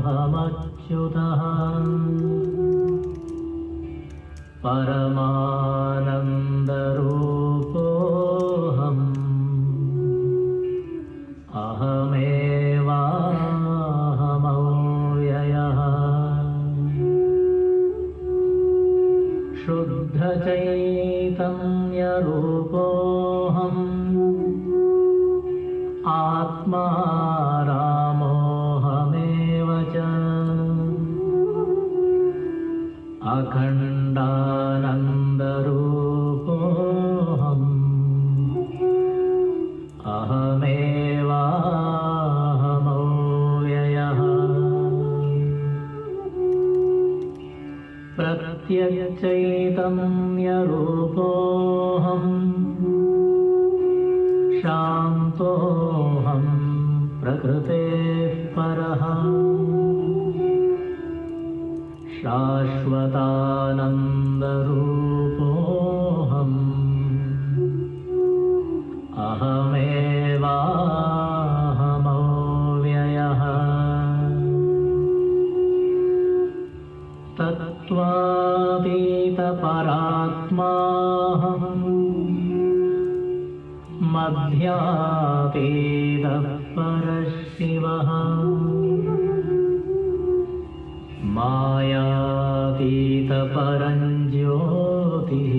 निराकारोऽहमच्युतः परमानन्दरूपोऽहम् अहमेवाहमव्ययः शुद्धचैतन्यरूपोऽहम् आत्मा रामोऽहमेव च अखण्डानन्दरूपोऽहम् अहमेवाहमव्ययः प्रत्यक्षचैतन्यरूपोऽहम् शान्तोऽहम् प्रकृतेः परः शाश्वतानन्दरूपोऽहम् अहमेवाहमव्ययः तत्त्वातीतपरात्माहम् मध्यातीतः परशिवः मायातीतपरञ्ज्योतिः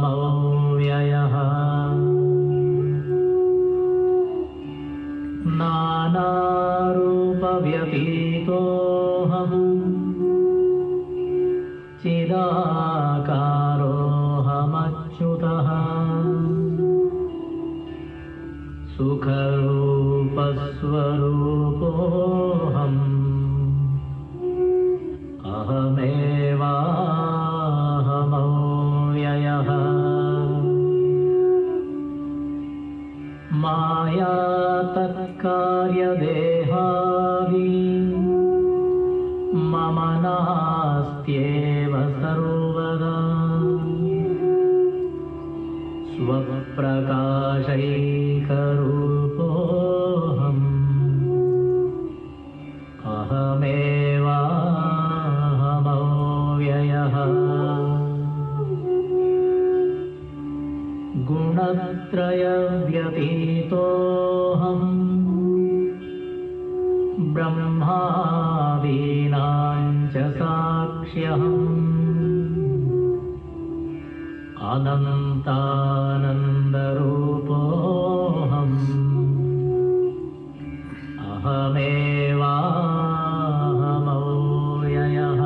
अहमेवाहमव्ययः नानारूपव्यतीतोऽहम् चिदाकारोऽहमच्युतः सुखरूपस्वरूपोऽहम् अहमेवाहमव्ययः मायातत्कार्यदेहादि मम नास्त्येव सर्वदा स्वप्रकाशैकरूपोऽहम् अहमेवाहमव्ययः गुणत्रयव्यतीतोऽहम् ब्रह्मादीनां च साक्ष्यहम् अनन्तानन्दरूपोऽहम् अहमेवाहमव्ययः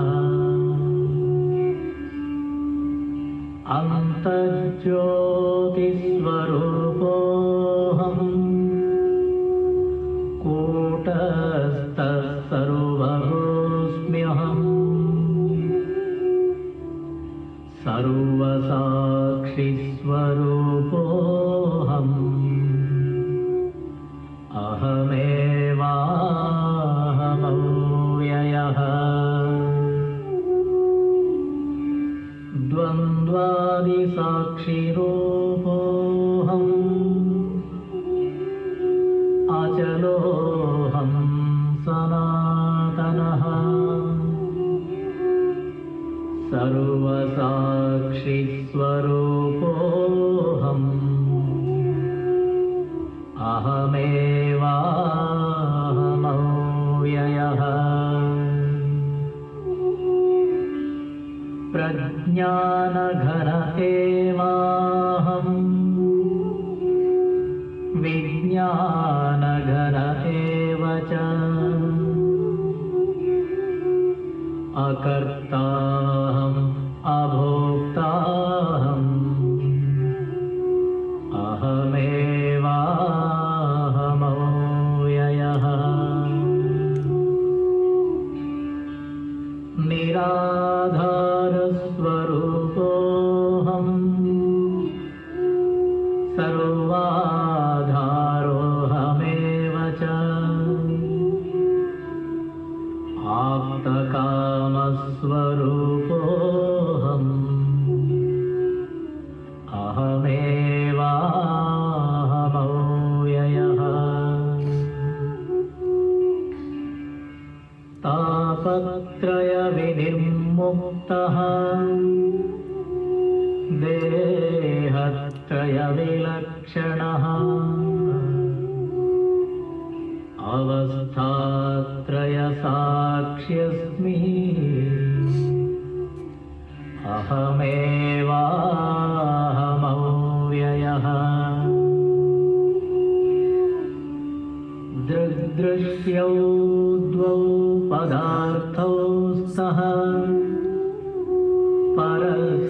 अन्तर्ज्योतिस्वरूपोऽहम् कूटस्थः सर्वभूस्म्यहम् सर्वसाक्षिस्वरूपोऽहम् अहमेवाहमव्ययः द्वन्द्वादिसाक्षिरूपोऽहम् अचलोऽहम् सनातनः सर्वसाक्षिस्वरूपोऽहम् अहमेवाहमव्ययः प्रज्ञानघन एवाहम् अव्ययविलक्षणः अवस्थात्रयसाक्ष्यस्मि अहमेवाहमव्ययः दृग्दृश्यौ द्वौ पदार्थौ स्तः परस्परविलक्षणौ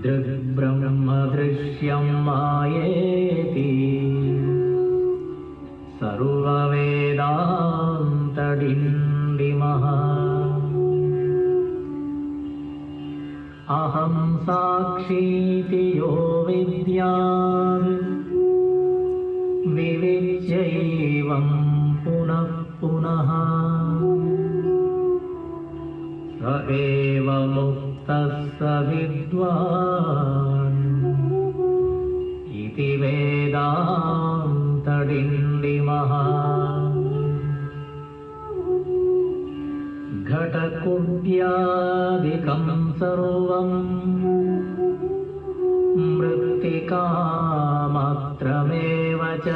दृग्ब्रह्मदृश्यं मायेति सर्ववेदान्तडिण्डिमः अहं साक्षीति यो विद्यात् विविच्यैवं पुनः पुनः स एव मुक्तः स विद्वान् इति वेदान्तडिण्डिमः घटकुड्यादिकं सर्वं मृत्तिकामात्रमेव च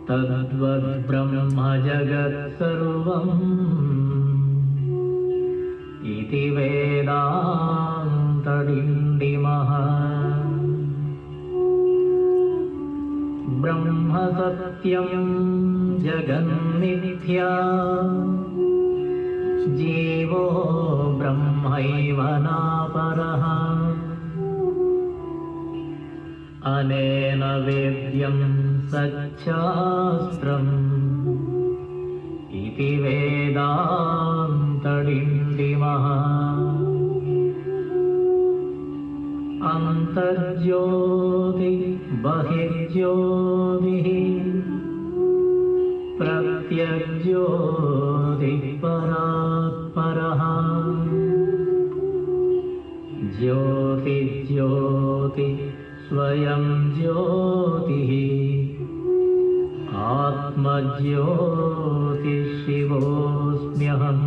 तद्वद्ब्रह्म जगत्सर्वम् इति वेदान्तडिण्डिमः ब्रह्म सत्यं जगन्मिथ्या जीवो ब्रह्मैव नापरः अनेन वेद्यं सच्छास्त्रम् इति वेदान्तडिण्डिमः अन्तर्ज्योति बहिर्ज्योतिः प्रत्यग्ज्योतिः परात्परः ज्योतिज्योति स्वयं ज्योतिः आत्मज्योतिशिवोऽस्म्यहम्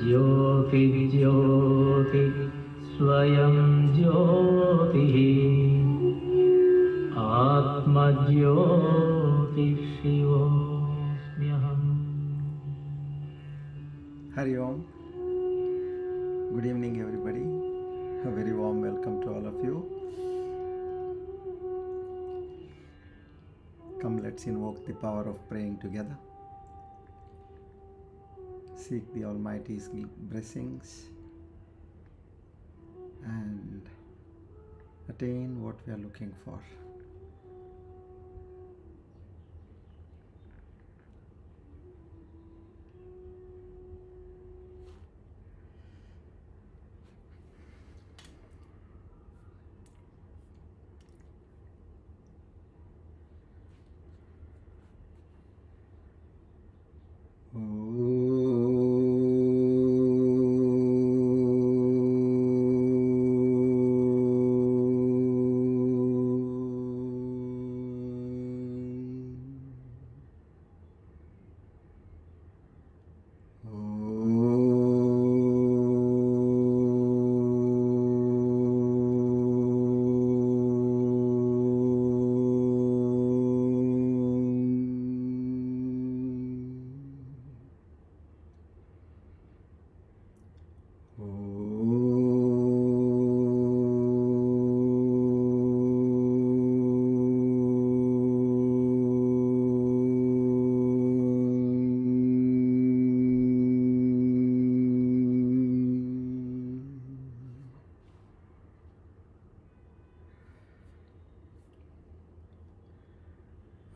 ज्योतिज्योति स्वयं ज्योतिः आत्मज्योतिशिवोऽस्म्यहम्. Hari Om. Good evening, everybody. A very warm welcome to all of you. Come, let's invoke the power of praying together. Seek the Almighty's blessings and attain what we are looking for.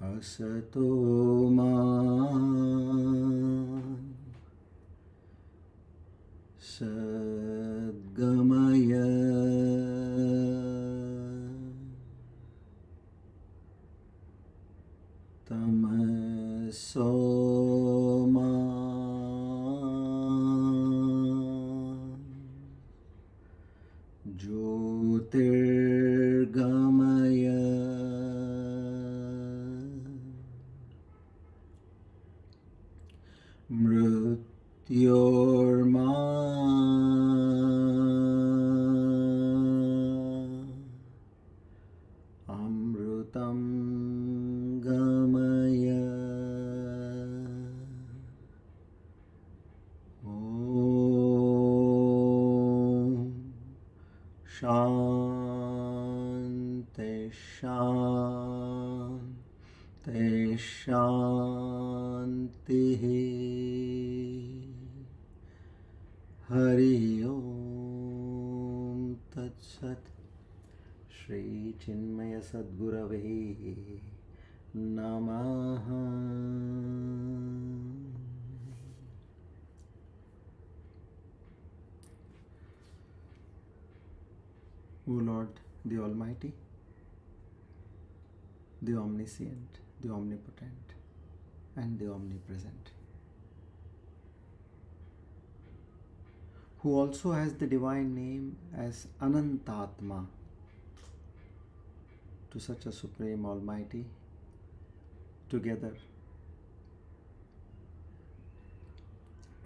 Asato ma sadgamaya tamaso ma jyotirgamaya Mrityorma Amrutam Gamaya Om Shanti Shanti Shanti Hari Om Tat Sat Shri Chinmaya Sadgurave Namaha. O Lord, the Almighty, the Omniscient, the Omnipotent, and the Omnipresent, who also has the divine name as Anantatma, to such a Supreme Almighty, together.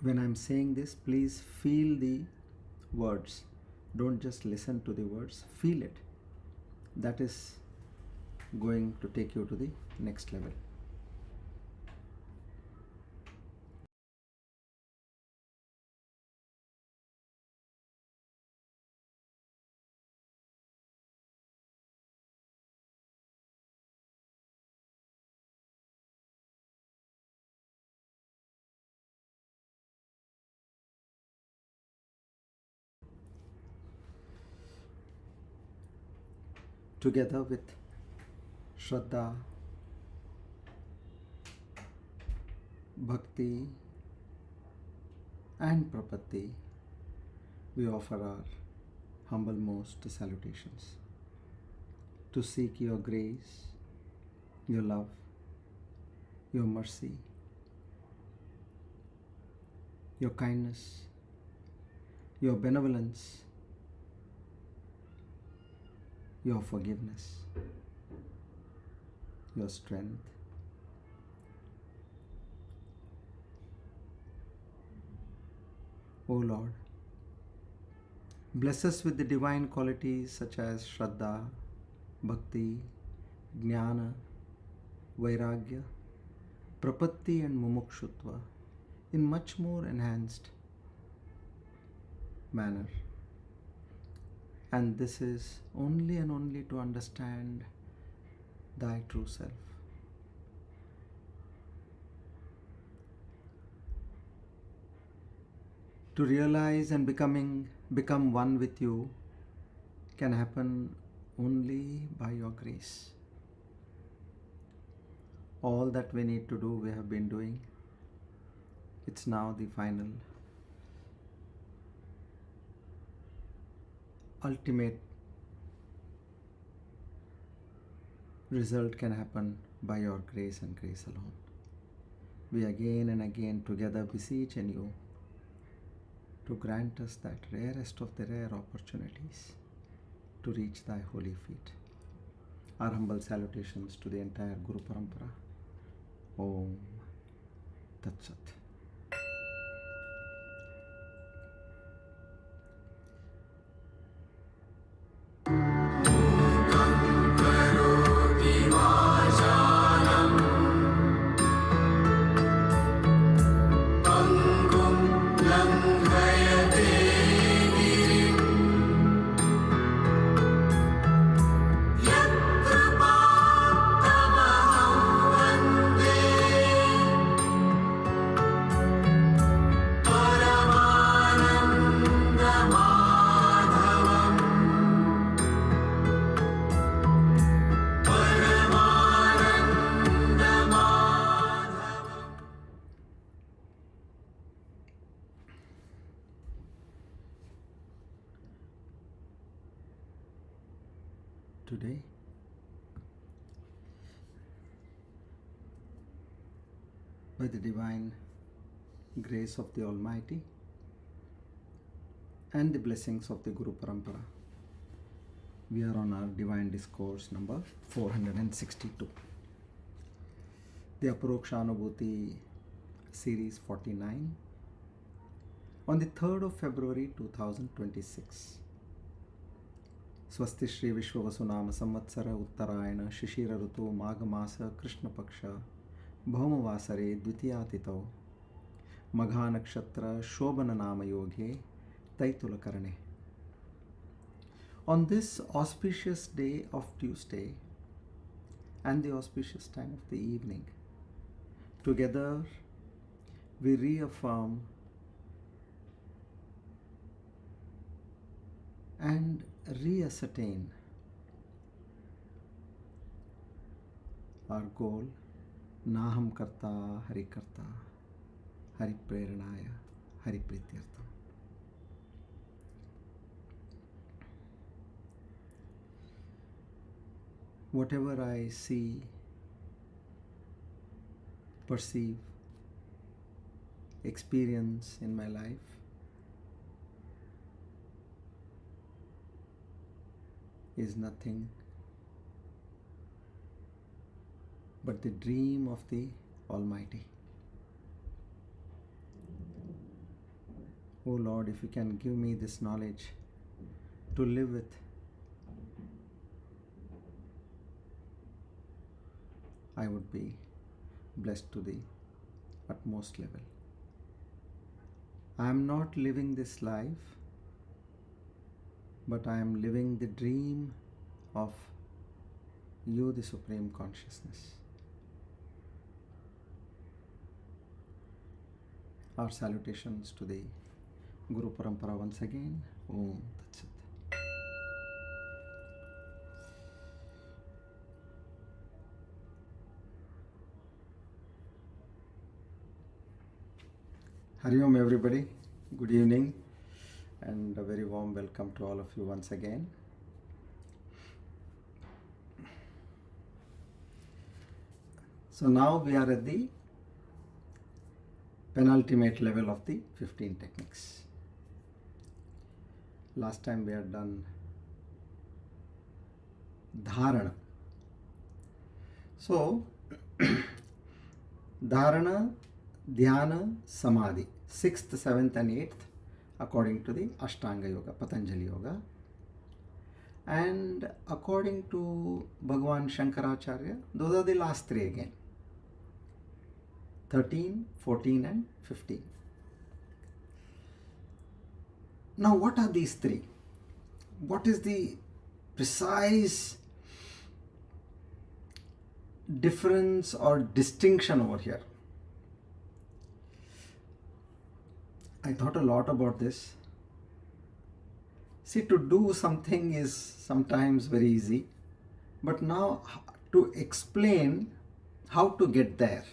When I'm saying this, please feel the words. Don't just listen to the words, feel it. That is going to take you to the next level. Together with Shraddha, Bhakti, and Prapatti, we offer our humblemost salutations to seek your grace, your love, your mercy, your kindness, your benevolence, your forgiveness, your strength, O Lord. Bless us with the divine qualities such as Shraddha, Bhakti, Jnana, Vairagya, Prapatti, and Mumukshutva in much more enhanced manner. And this is only and only to understand thy true self. To realize and become one with you can happen only by your grace. All that we need to do, we have been doing. It's now the final, ultimate result can happen by your grace and grace alone. We again and again together beseech in you to grant us that rarest of the rare opportunities to reach thy holy feet. Our humble salutations to the entire Guru Parampara. Om Tat Sat. Today, by the divine grace of the Almighty and the blessings of the Guru Parampara, we are on our Divine Discourse number 462. The Aparoksha Anubhuti series 49 on the 3rd of February 2026. Swasti Shri Vishwavasunama Samvatsara Uttarayana Shishira Rutu Maghamasa Krishna Paksha Bhaumavasare Dvitiyatito Magha Nakshatra Shobhana Nama Yoghe Taitulakarane. On this auspicious day of Tuesday and the auspicious time of the evening, together we reaffirm and reascertain our goal, Naham Karta Hari Karta Hari Preranaya Hari Prityartham. Whatever I see, perceive, experience in my life is nothing but the dream of the Almighty. Oh Lord, if you can give me this knowledge to live with, I would be blessed to the utmost level. I am not living this life, but I am living the dream of you, the Supreme Consciousness. Our salutations to the Guru Parampara once again. Om Tat Sat. Hari Om everybody, good evening and a very warm welcome to all of you once again. So now we are at the penultimate level of the 15 techniques. Last time we had done Dharana. So Dharana, Dhyana, Samadhi, 6th, 7th and 8th according to the Ashtanga Yoga, Patanjali Yoga, and according to Bhagavan Shankaracharya, those are the last three again, 13, 14 and 15. Now what are these three? What is the precise difference or distinction over here? I thought a lot about this. See, to do something is sometimes very easy, but now to explain how to get there.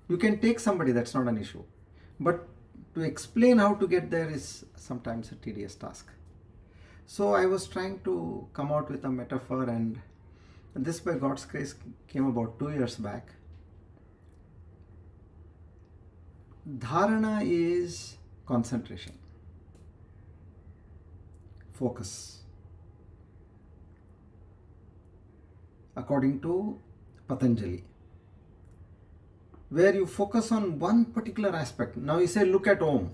You can take somebody, that's not an issue, but to explain how to get there is sometimes a tedious task. So I was trying to come out with a metaphor, and this by God's grace came about 2 years back. Dharana is concentration, focus. According to Patanjali, where you focus on one particular aspect. Now you say, look at Om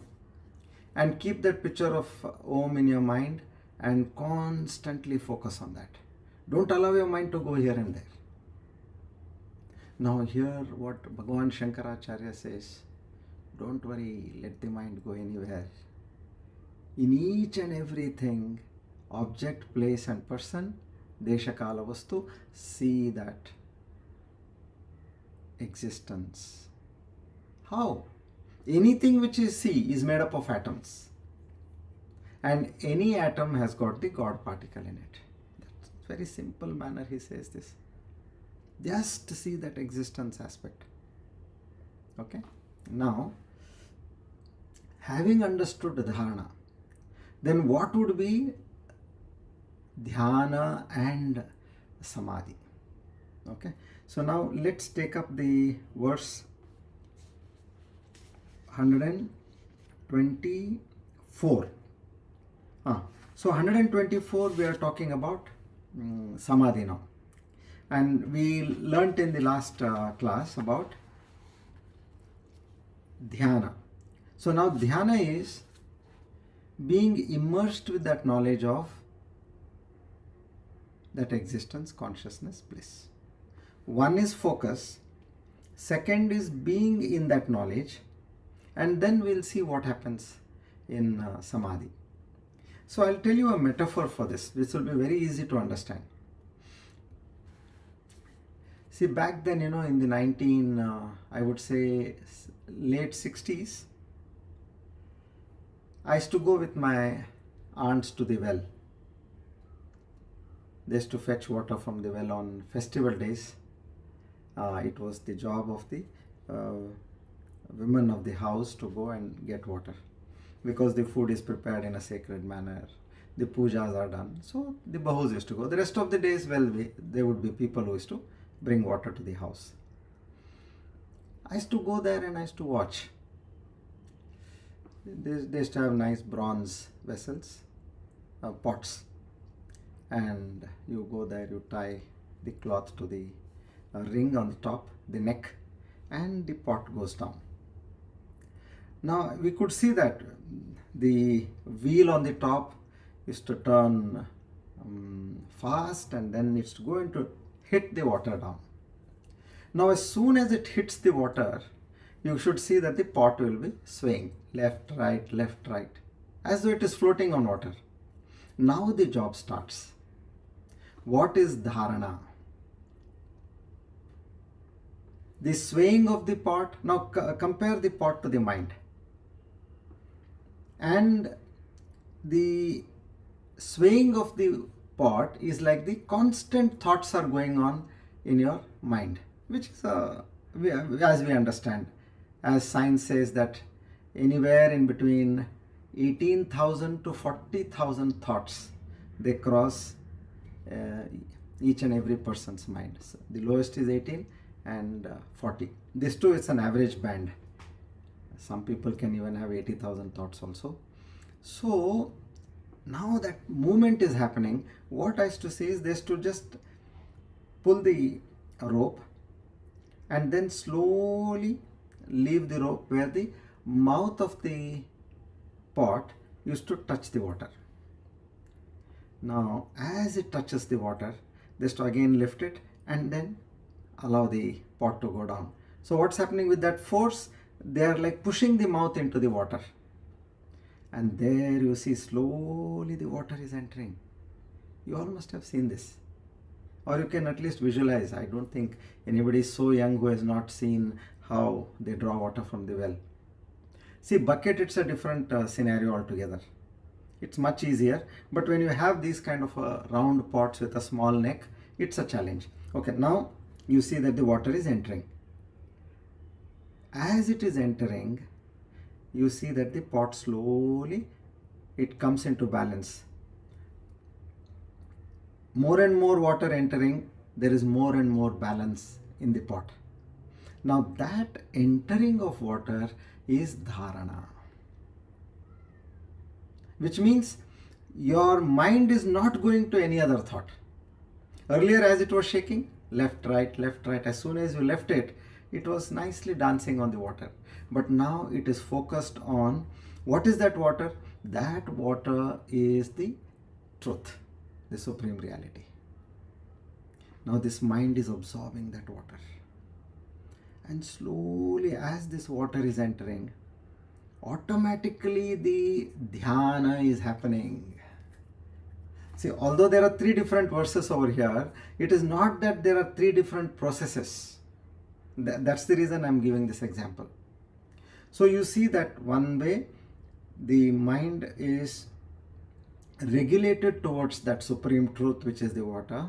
and keep that picture of Om in your mind and constantly focus on that. Don't allow your mind to go here and there. Now here what Bhagavan Shankaracharya says, don't worry, let the mind go anywhere. In each and everything, object, place and person, desha, kala, vastu, see that existence. How? Anything which you see is made up of atoms. And any atom has got the God particle in it. That's a very simple manner he says this. Just see that existence aspect. Okay? Now, having understood Dharana, then what would be Dhyana and Samadhi? Okay, so now let's take up the verse 124. So 124 we are talking about Samadhi now. And we learnt in the last class about dhyana. So now dhyana is being immersed with that knowledge of that existence, consciousness, bliss. One is focus, second is being in that knowledge, and then we'll see what happens in samadhi. So I'll tell you a metaphor for this. This will be very easy to understand. See, back then, in the I would say late 60s, I used to go with my aunts to the well. They used to fetch water from the well on festival days. It was the job of the women of the house to go and get water, because the food is prepared in a sacred manner. The pujas are done. So the bahus used to go. The rest of the days, there would be people who used to bring water to the house. I used to go there and I used to watch. They used to have nice bronze vessels, pots. And you go there, you tie the cloth to the ring on the top, the neck, and the pot goes down. Now we could see that the wheel on the top is to turn fast, and then it's going to hit the water down. Now as soon as it hits the water, you should see that the pot will be swaying left, right, as though it is floating on water. Now the job starts. What is dharana? The swaying of the pot. Now compare the pot to the mind. And the swaying of the pot is like the constant thoughts are going on in your mind, which is, as we understand, as science says, that anywhere in between 18,000 to 40,000 thoughts, they cross each and every person's mind. So the lowest is 18 and 40. This too is an average band. Some people can even have 80,000 thoughts also. So now that movement is happening, what I used to say is they used to just pull the rope and then slowly leave the rope where the mouth of the pot used to touch the water. Now as it touches the water, they used to again lift it and then allow the pot to go down. So what's happening with that force? They are like pushing the mouth into the water. And there you see slowly the water is entering. You all must have seen this. Or you can at least visualize. I don't think anybody is so young who has not seen how they draw water from the well. See, bucket, it's a different scenario altogether. It's much easier. But when you have these kind of round pots with a small neck, it's a challenge. Okay, now you see that the water is entering. As it is entering, you see that the pot slowly, it comes into balance. More and more water entering, there is more and more balance in the pot. Now that entering of water is dharana, which means your mind is not going to any other thought. Earlier, as it was shaking, left, right, as soon as you left it, it was nicely dancing on the water. But now it is focused on, what is that water? That water is the truth, the supreme reality. Now this mind is absorbing that water. And slowly, as this water is entering, automatically the dhyana is happening. See, although there are three different verses over here, it is not that there are three different processes. That's the reason I'm giving this example. So you see that one way the mind is regulated towards that supreme truth, which is the water,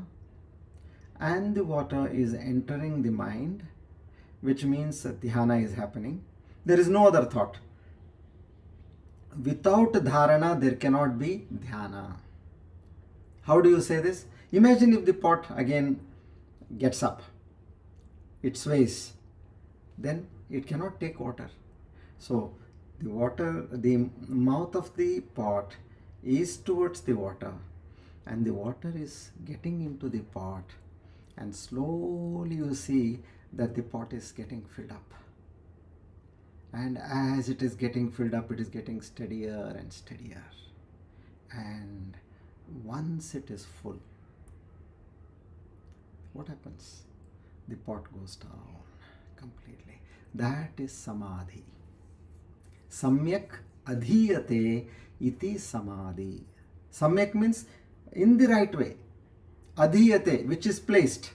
and the water is entering the mind, which means that dhyana is happening. There is no other thought. Without dharana, there cannot be dhyana. How do you say this? Imagine if the pot again gets up, it sways, then it cannot take water. So the water, the mouth of the pot is towards the water, and the water is getting into the pot, and slowly you see that the pot is getting filled up. And as it is getting filled up, it is getting steadier and steadier. And once it is full, what happens? The pot goes down completely. That is samadhi. Samyak adhiyate iti samadhi. Samyak means in the right way. Adhiyate, which is placed.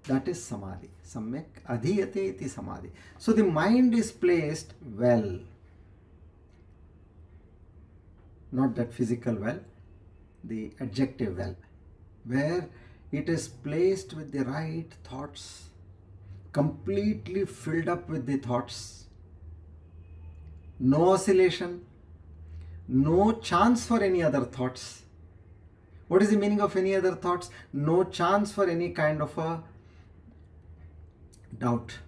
That is samadhi. Samyak adhiyate iti samadhi. So the mind is placed well. Not that physical well, the adjective well. Where it is placed with the right thoughts, completely filled up with the thoughts. No oscillation, no chance for any other thoughts. What is the meaning of any other thoughts? No chance for any kind of a doubt,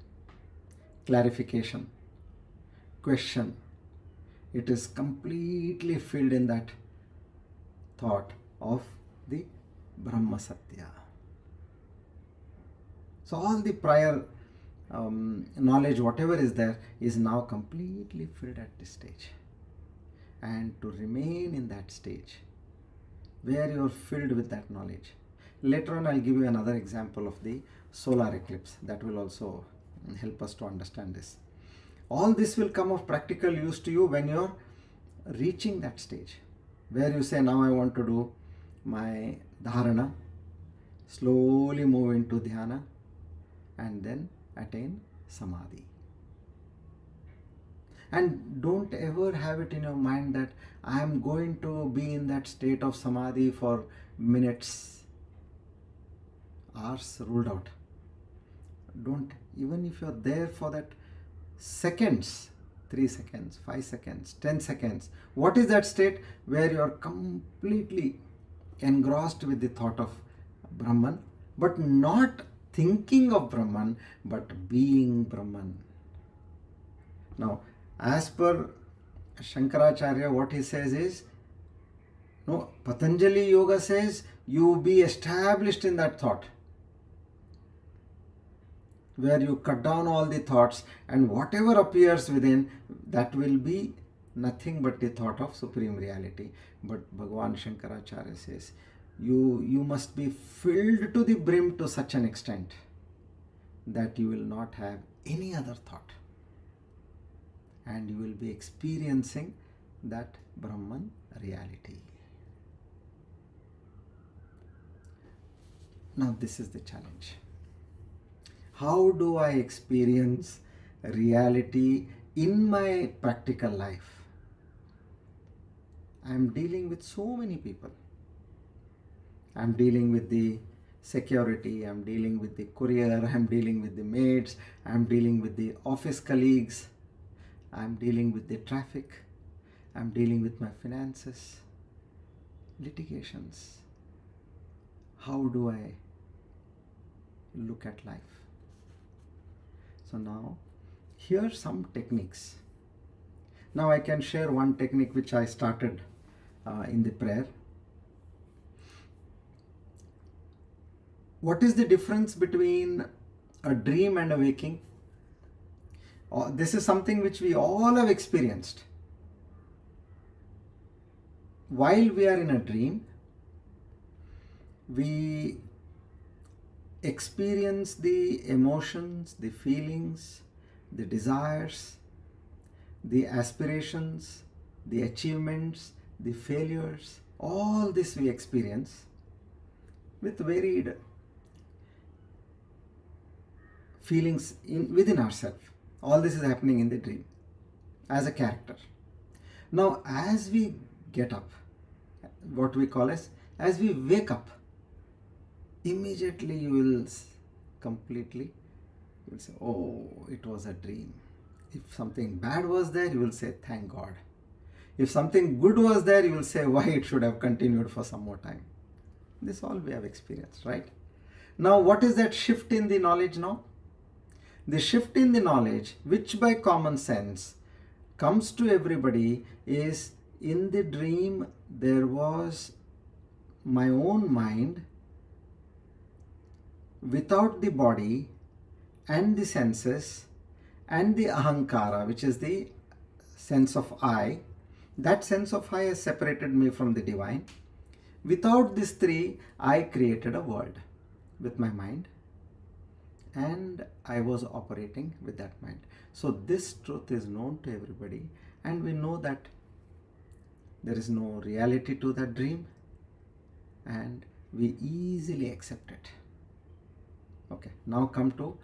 clarification, question. It is completely filled in that thought of the Brahma Satya. So all the prior knowledge, whatever is there, is now completely filled at this stage. And to remain in that stage, where you are filled with that knowledge. Later on, I'll give you another example of the solar eclipse that will also help us to understand this. All this will come of practical use to you when you're reaching that stage, where you say, now I want to do my Dharana, slowly move into Dhyana, and then attain Samadhi. And don't ever have it in your mind that I am going to be in that state of Samadhi for minutes. Hours ruled out. Don't, even if you're there for that seconds, 3 seconds, 5 seconds, 10 seconds. What is that state? Where you are completely engrossed with the thought of Brahman, but not thinking of Brahman, but being Brahman. Now, as per Shankaracharya, what he says is, no, Patanjali Yoga says, you be established in that thought, where you cut down all the thoughts, and whatever appears within, that will be nothing but the thought of Supreme Reality. But Bhagavan Shankaracharya says, you must be filled to the brim to such an extent that you will not have any other thought. And you will be experiencing that Brahman reality. Now this is the challenge. How do I experience reality in my practical life? I am dealing with so many people. I am dealing with the security, I am dealing with the courier, I am dealing with the maids, I am dealing with the office colleagues, I am dealing with the traffic, I am dealing with my finances, litigations. How do I look at life? So now, here are some techniques. Now I can share one technique which I started in the prayer. What is the difference between a dream and a waking? This is something which we all have experienced. While we are in a dream, we experience the emotions, the feelings, the desires, the aspirations, the achievements, the failures. All this we experience with varied feelings within ourselves. All this is happening in the dream as a character. Now, as we get up, what we call as we wake up, immediately you will completely, you will say, oh, it was a dream. If something bad was there, you will say, thank God. If something good was there, you will say, why it should have continued for some more time. This all we have experienced, right? Now, what is that shift in the knowledge now? The shift in the knowledge, which by common sense comes to everybody, is in the dream there was my own mind without the body and the senses, and the ahankara, which is the sense of I. That sense of I has separated me from the divine. Without these three, I created a world with my mind, and I was operating with that mind. So this truth is known to everybody, and we know that there is no reality to that dream, and we easily accept it. Okay, now come to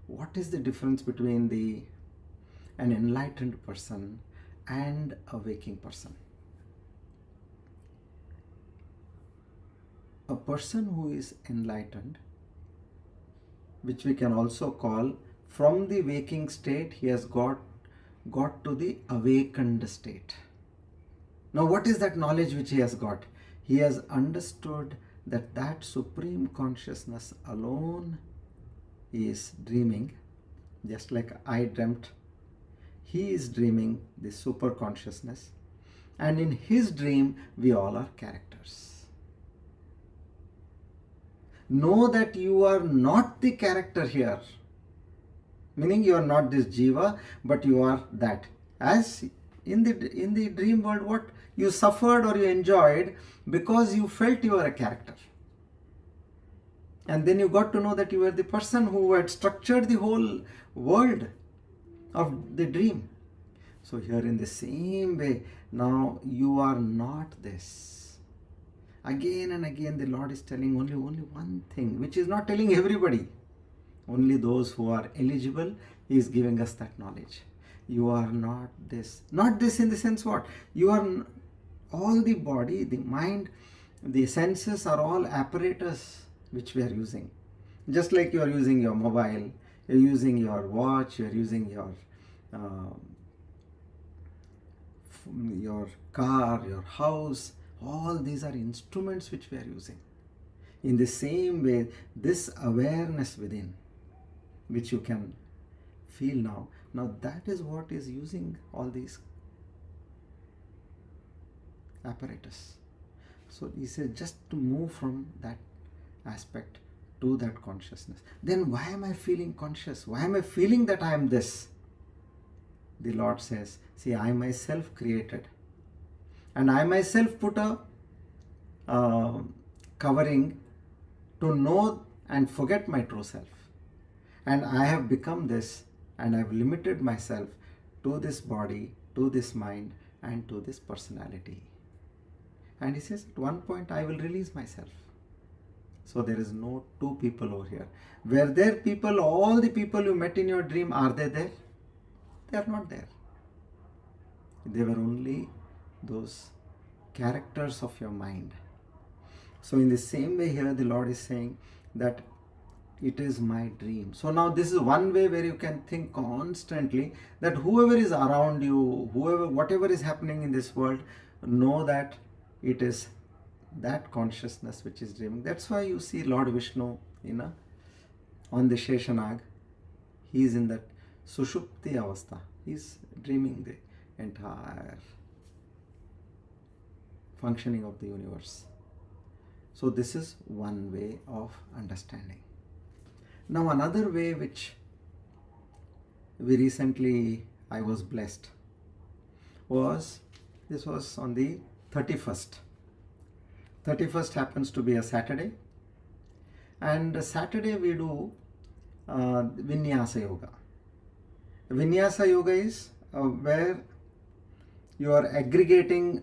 what is the difference between an enlightened person and a waking person. A person who is enlightened, which we can also call from the waking state, he has got to the awakened state. Now what is that knowledge which he has got? He has understood that supreme consciousness alone is dreaming, just like I dreamt. He is dreaming the super consciousness, and in his dream we all are characters. Know that you are not the character here, meaning you are not this jiva, but you are that. As in the dream world, what you suffered or you enjoyed because you felt you are a character. And then you got to know that you were the person who had structured the whole world of the dream. So here in the same way, now you are not this. Again and again the Lord is telling only one thing, which is not telling everybody. Only those who are eligible, He is giving us that knowledge. You are not this. Not this in the sense what? You are all the body, the mind, the senses are all apparatus which we are using. Just like you are using your mobile, you are using your watch, you are using your car, your house. All these are instruments which we are using. In the same way, this awareness within, which you can feel now that is what is using all these apparatus. So he says just to move from that aspect to that consciousness. Then why am I feeling conscious? Why am I feeling that I am this? The Lord says, see, I myself created, and I myself put a covering to know and forget my true self. And I have become this, and I have limited myself to this body, to this mind, and to this personality. And he says, at one point I will release myself. So there is no two people over here. Were there people, all the people you met in your dream, are they there? They are not there. They were only those characters of your mind. So in the same way here, the Lord is saying that it is my dream. So now this is one way where you can think constantly that whoever is around you, whatever is happening in this world, know that it is that consciousness which is dreaming. That's why you see Lord Vishnu on the Sheshanag. He is in that Sushupti Avastha. He is dreaming the entire functioning of the universe. So this is one way of understanding. Now another way which I was blessed was, this was on the 31st. 31st happens to be a Saturday, and Saturday we do Vinyasa Yoga. Vinyasa Yoga is where you are aggregating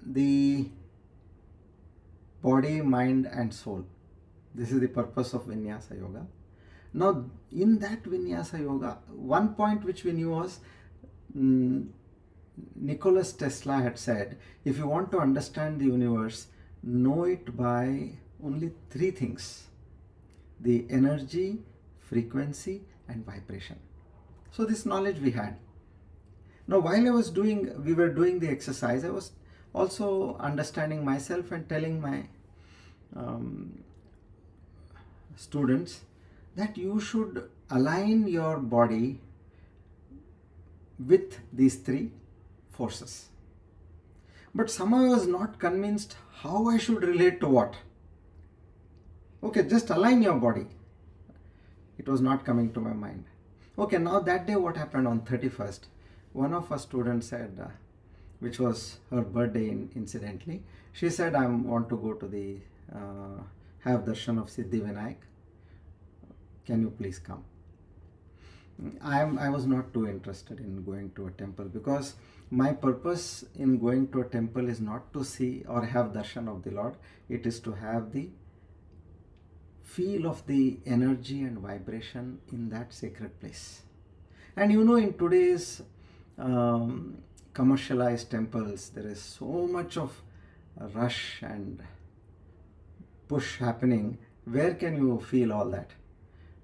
the body, mind and soul. This is the purpose of Vinyasa Yoga. Now in that Vinyasa Yoga, one point which we knew was Nikola Tesla had said, if you want to understand the universe, know it by only three things: the energy, frequency and vibration. So this knowledge we had. Now while we were doing the exercise, I was also understanding myself and telling my students that you should align your body with these three forces. But somehow I was not convinced how I should relate to what. Okay, just align your body. It was not coming to my mind. Okay, now that day what happened on 31st, one of our students said, which was her birthday incidentally, she said, I want to go to the, have darshan of Siddhi Vinayak. Can you please come? I was not too interested in going to a temple, because my purpose in going to a temple is not to see or have darshan of the Lord. It is to have the feel of the energy and vibration in that sacred place. And you know, in today's commercialized temples, there is so much of rush and push happening. Where can you feel all that?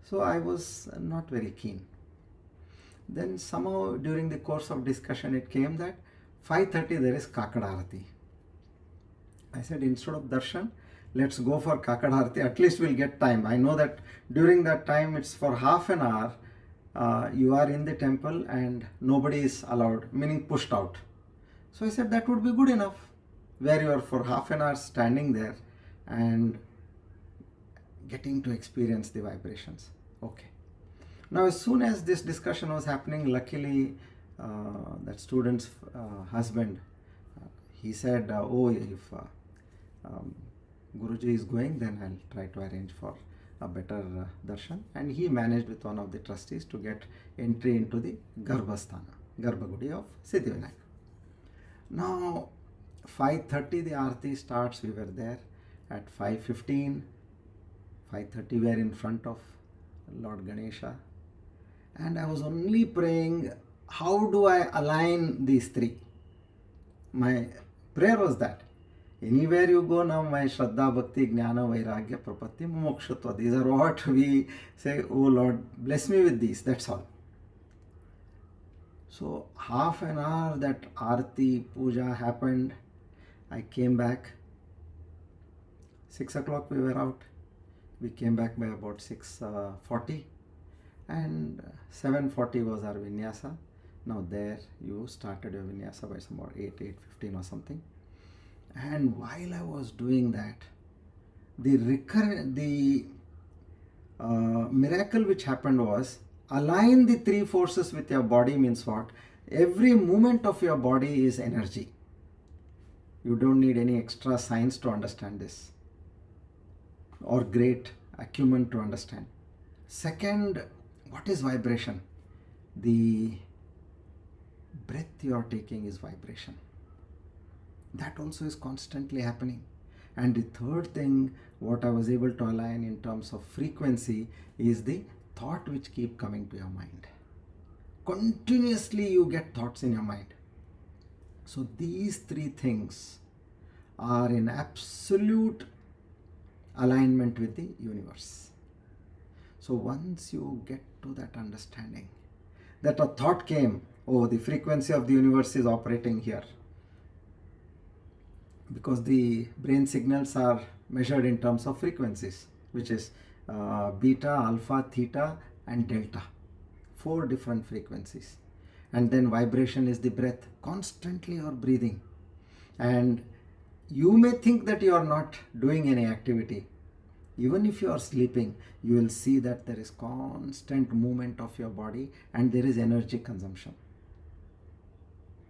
So I was not very keen. Then somehow during the course of discussion it came that 5:30 there is Kakad Arati. I said, instead of darshan, let's go for Kakad Arati. At least we'll get time. I know that during that time it's for half an hour. You are in the temple and nobody is allowed, meaning pushed out. So I said that would be good enough, where you are for half an hour standing there and getting to experience the vibrations. Okay. Now, as soon as this discussion was happening, luckily that student's husband, he said, oh, if Guruji is going, then I'll try to arrange for a better darshan. And he managed with one of the trustees to get entry into the Garbhasthana, Garbhagudi of Siddhi Vinayak. Now, 5:30 the Aarti starts. We were there at 5:15. 5:30 we are in front of Lord Ganesha. And I was only praying, how do I align these three? My prayer was that. Anywhere you go now, my Shraddha, Bhakti, Jnana, Vairagya, Prapatti, Mokshatva. These are what we say, oh Lord, bless me with these. That's all. So half an hour that Aarti Puja happened. I came back. 6 o'clock we were out. We came back by about 6:40. And 7:40 was our vinyasa. Now there you started your vinyasa by some about 8:15 or something. And while I was doing that, the miracle which happened was, align the three forces with your body means what? Every movement of your body is energy. You don't need any extra science to understand this, or great acumen to understand. Second, what is vibration? The breath you are taking is vibration. That also is constantly happening. And the third thing, what I was able to align in terms of frequency, is the thought which keep coming to your mind. Continuously you get thoughts in your mind. So these three things are in absolute alignment with the universe. So once you get to that understanding, that a thought came, oh, the frequency of the universe is operating here. Because the brain signals are measured in terms of frequencies, which is beta, alpha, theta and delta. 4 different frequencies. And then vibration is the breath. Constantly you are breathing. And you may think that you are not doing any activity. Even if you are sleeping, you will see that there is constant movement of your body and there is energy consumption.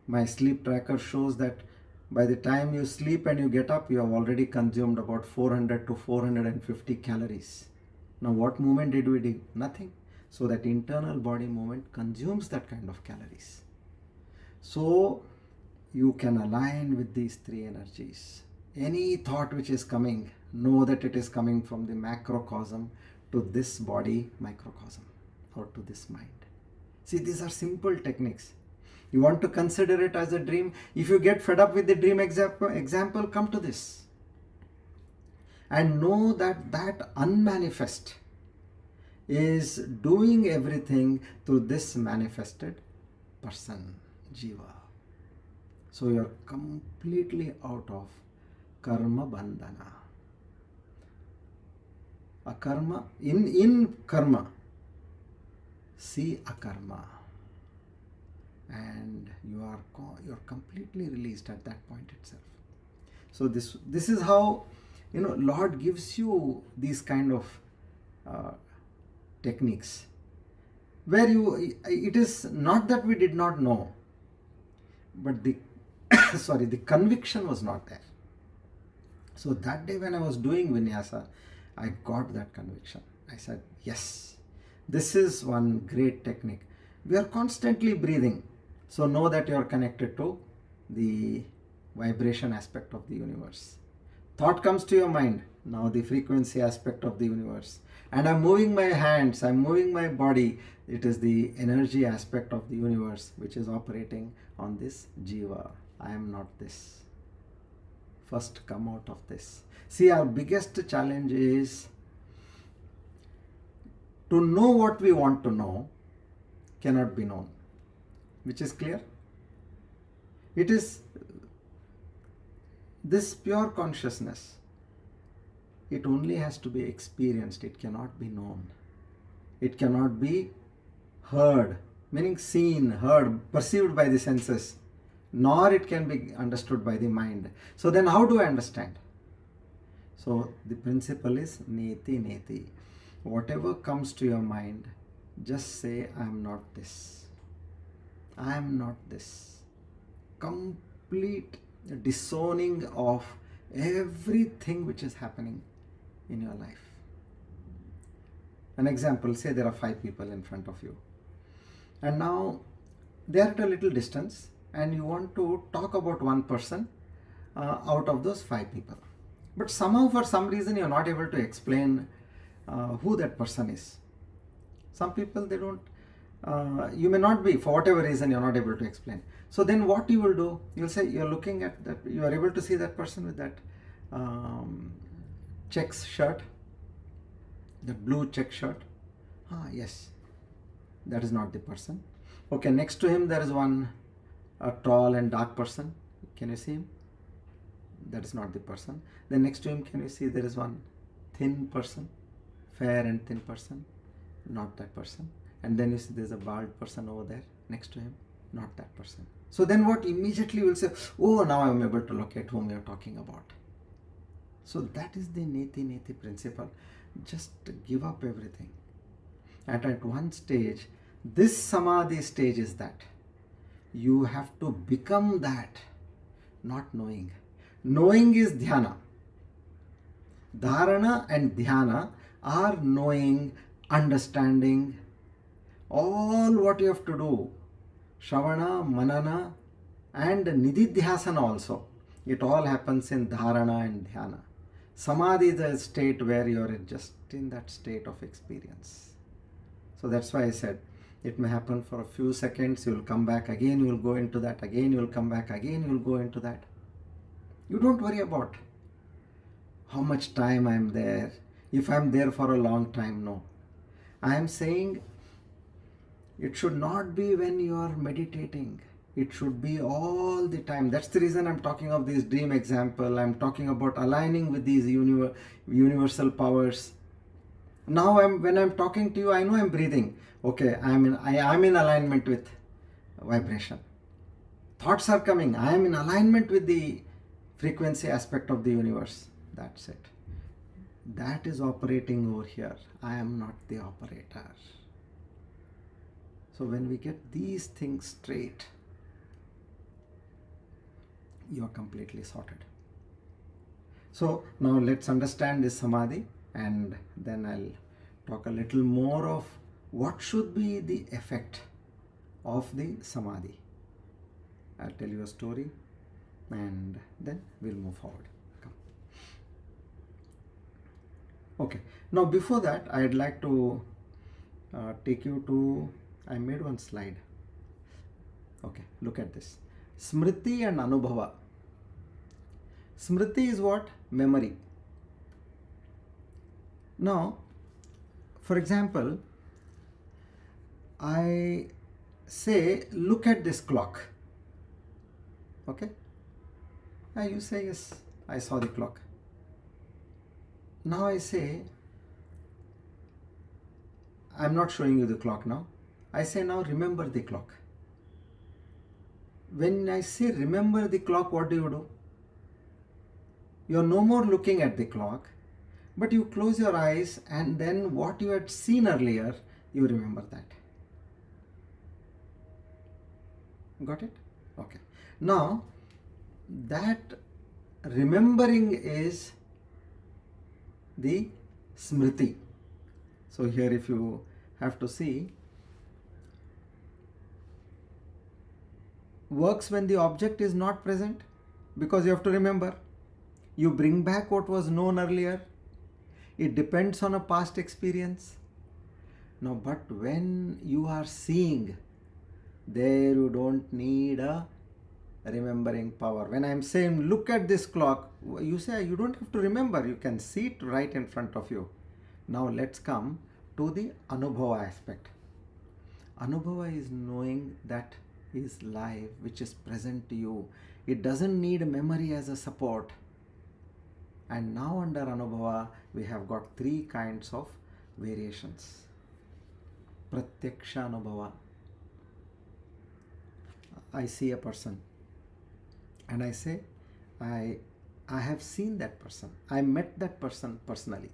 My sleep tracker shows that by the time you sleep and you get up, you have already consumed about 400 to 450 calories. Now what movement did we do? Nothing. So that internal body movement consumes that kind of calories. So you can align with these three energies. Any thought which is coming, know that it is coming from the macrocosm to this body microcosm, or to this mind. See, these are simple techniques. You want to consider it as a dream. If you get fed up with the dream example, come to this. And know that that unmanifest is doing everything through this manifested person, Jiva. So you are completely out of karma bandhana. Akarma, in karma, see akarma. And you're completely released at that point itself. So this is how, Lord gives you these kind of techniques. where it is not that we did not know, but the the conviction was not there. So that day when I was doing vinyasa, I got that conviction. I said, yes, this is one great technique. We are constantly breathing. So know that you are connected to the vibration aspect of the universe. Thought comes to your mind, now the frequency aspect of the universe. And I'm moving my hands, I'm moving my body. It is the energy aspect of the universe which is operating on this jiva. I am not this. First come out of this. See, our biggest challenge is to know what we want to know cannot be known. Which is clear? It is this pure consciousness. It only has to be experienced. It cannot be known. It cannot be heard, meaning seen, heard, perceived by the senses, nor it can be understood by the mind. So then how do I understand? So the principle is neti neti. Whatever comes to your mind, just say, I am not this. I am not this. Complete disowning of everything which is happening in your life. An example, say there are 5 people in front of you. And now they are at a little distance and you want to talk about one person out of those 5 people. But somehow for some reason you are not able to explain who that person is. Some people they don't, you may not be, for whatever reason you are not able to explain. So then what you will do, you will say you are looking at that, you are able to see that person with that checks shirt, the blue check shirt. Yes, that is not the person. Okay, next to him there is one tall and dark person. Can you see him? That is not the person. Then next to him, can you see there is one thin person, fair and thin person? Not that person. And then you see there is a bald person over there next to him. Not that person. So then what immediately you will say, oh, now I am able to locate whom you are talking about. So that is the neti neti principle. Just give up everything. And at one stage, this samadhi stage is that you have to become that, not knowing. Knowing is dhyana. Dharana and dhyana are knowing, understanding, all what you have to do. Shravana, manana and nididhyasana also. It all happens in dharana and dhyana. Samadhi is a state where you are just in that state of experience. So that's why I said, it may happen for a few seconds, you will come back again, you will go into that, again you will come back, again you will go into that. You don't worry about how much time I am there, if I am there for a long time, no. I am saying it should not be when you are meditating. It should be all the time. That's the reason I'm talking of this dream example. I'm talking about aligning with these universal powers. Now when I'm talking to you, I know I'm breathing. Okay, I am in alignment with vibration. Thoughts are coming. I am in alignment with the frequency aspect of the universe. That's it. That is operating over here. I am not the operator. So when we get these things straight, you are completely sorted. So now let's understand this samadhi, and then I'll talk a little more of what should be the effect of the samadhi. I'll tell you a story and then we'll move forward. Come. Okay, now before that I'd like to take you to, I made one slide. Okay, look at this. Smriti and Anubhava. Smriti is what? Memory. Now, for example, I say, look at this clock. Okay? Now you say, yes, I saw the clock. Now I say, I'm not showing you the clock now. I say, now remember the clock. When I say remember the clock, what do? You are no more looking at the clock, but you close your eyes and then what you had seen earlier, you remember that. Got it? Okay. Now, that remembering is the smriti. So here if you have to see, works when the object is not present, because you have to remember. You bring back what was known earlier. It depends on a past experience. Now, but when you are seeing, there you don't need a remembering power. When I am saying, look at this clock, you say you don't have to remember. You can see it right in front of you. Now, let's come to the Anubhava aspect. Anubhava is knowing that is live, which is present to you. It doesn't need memory as a support. And now under Anubhava, we have got three kinds of variations. Pratyaksha Anubhava. I see a person and I say, I have seen that person. I met that person personally.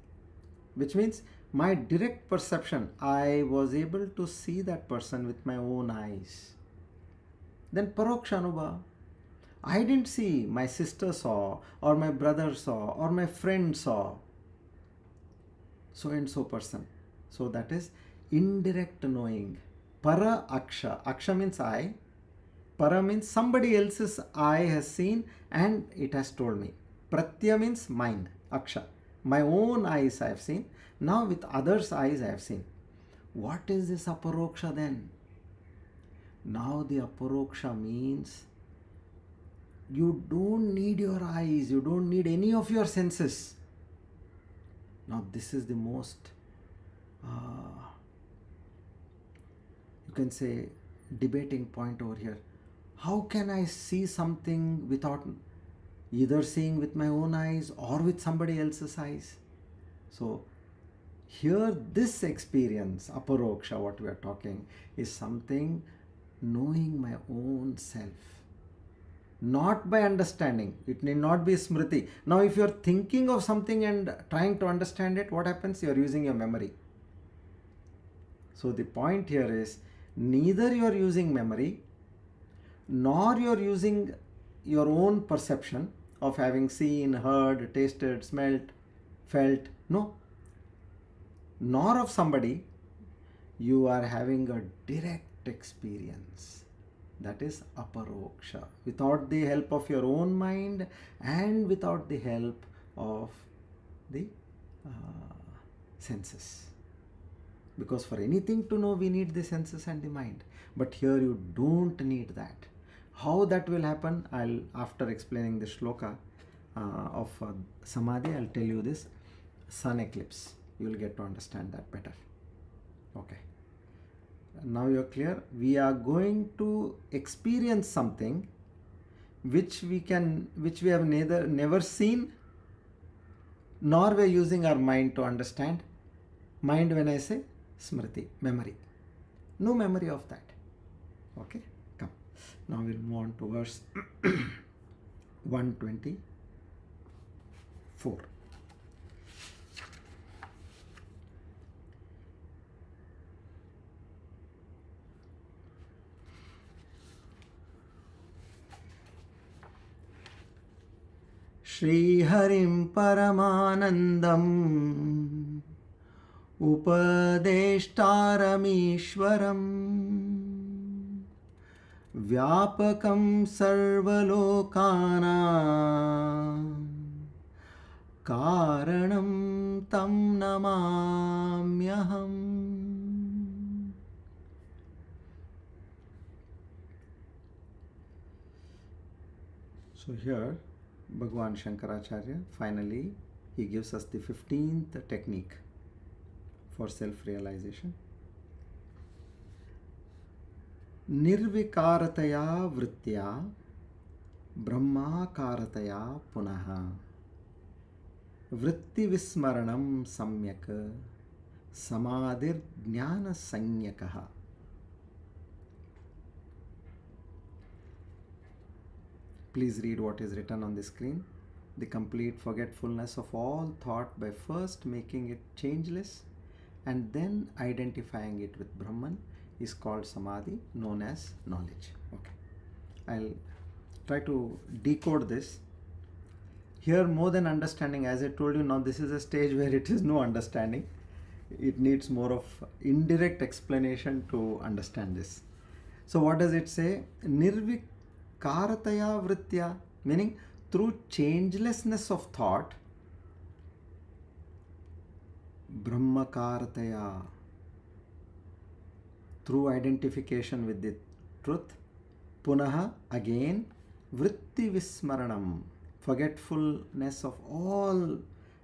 Which means my direct perception, I was able to see that person with my own eyes. Then Aparoksha Anubhuti, I didn't see, my sister saw, or my brother saw, or my friend saw so and so person. So that is indirect knowing. Para Aksha. Aksha means I. Para means somebody else's eye has seen and it has told me. Pratya means mine. Aksha. My own eyes I have seen. Now with others' eyes I have seen. What is this Aparoksha then? Now the Aparoksha means you don't need your eyes, you don't need any of your senses. Now this is the most, you can say, debating point over here. How can I see something without either seeing with my own eyes or with somebody else's eyes? So here this experience, Aparoksha, what we are talking, is something knowing my own self. Not by understanding. It need not be smriti. Now if you are thinking of something and trying to understand it, what happens? You are using your memory. So the point here is, neither you are using memory, nor you are using your own perception of having seen, heard, tasted, smelt, felt. No. Nor of somebody. You are having a direct experience. That is Aparoksha. Without the help of your own mind and without the help of the senses. Because for anything to know, we need the senses and the mind. But here you don't need that. How that will happen, after explaining the shloka of Samadhi, I'll tell you this sun eclipse. You will get to understand that better. Okay. Now you're clear. We are going to experience something which we have never seen, nor we're using our mind to understand. Mind, when I say smriti, memory. No memory of that. Okay, come. Now we'll move on to verse 124. श्रीहरिं परमानन्दम् उपदेष्टारमीश्वरम् व्यापकं सर्वलोकानां कारणं तं नमाम्यहम्. So here Bhagavan Shankaracharya, finally, he gives us the 15th technique for self-realization. Nirvikarataya vrittya brahmakarataya punaha vritti vismaranam samyak samadhir jnana sanyakaha. Please read what is written on the screen. The complete forgetfulness of all thought by first making it changeless and then identifying it with Brahman is called Samadhi, known as knowledge. Okay. I'll try to decode this. Here, more than understanding, as I told you, now this is a stage where it is no understanding. It needs more of indirect explanation to understand this. So what does it say? Nirvikarataya vritya, meaning through changelessness of thought, Brahmakarataya, through identification with the truth, punaha, again, vritti vismaranam, forgetfulness of all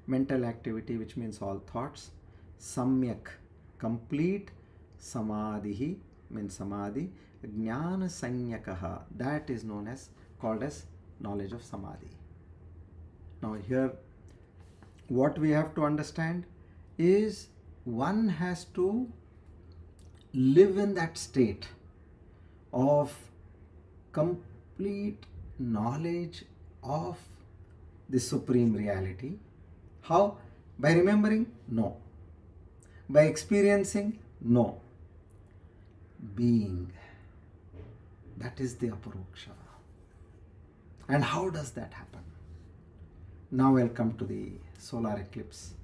mental activity, which means all thoughts, samyak, complete, samadhi, means samadhi, jnana sanyakaha, that is known as, called as knowledge of samadhi. Now here, what we have to understand is one has to live in that state of complete knowledge of the supreme reality. How? By remembering? No. By experiencing? No. Being. That is the Aparoksha. And how does that happen? Now we'll come to the solar eclipse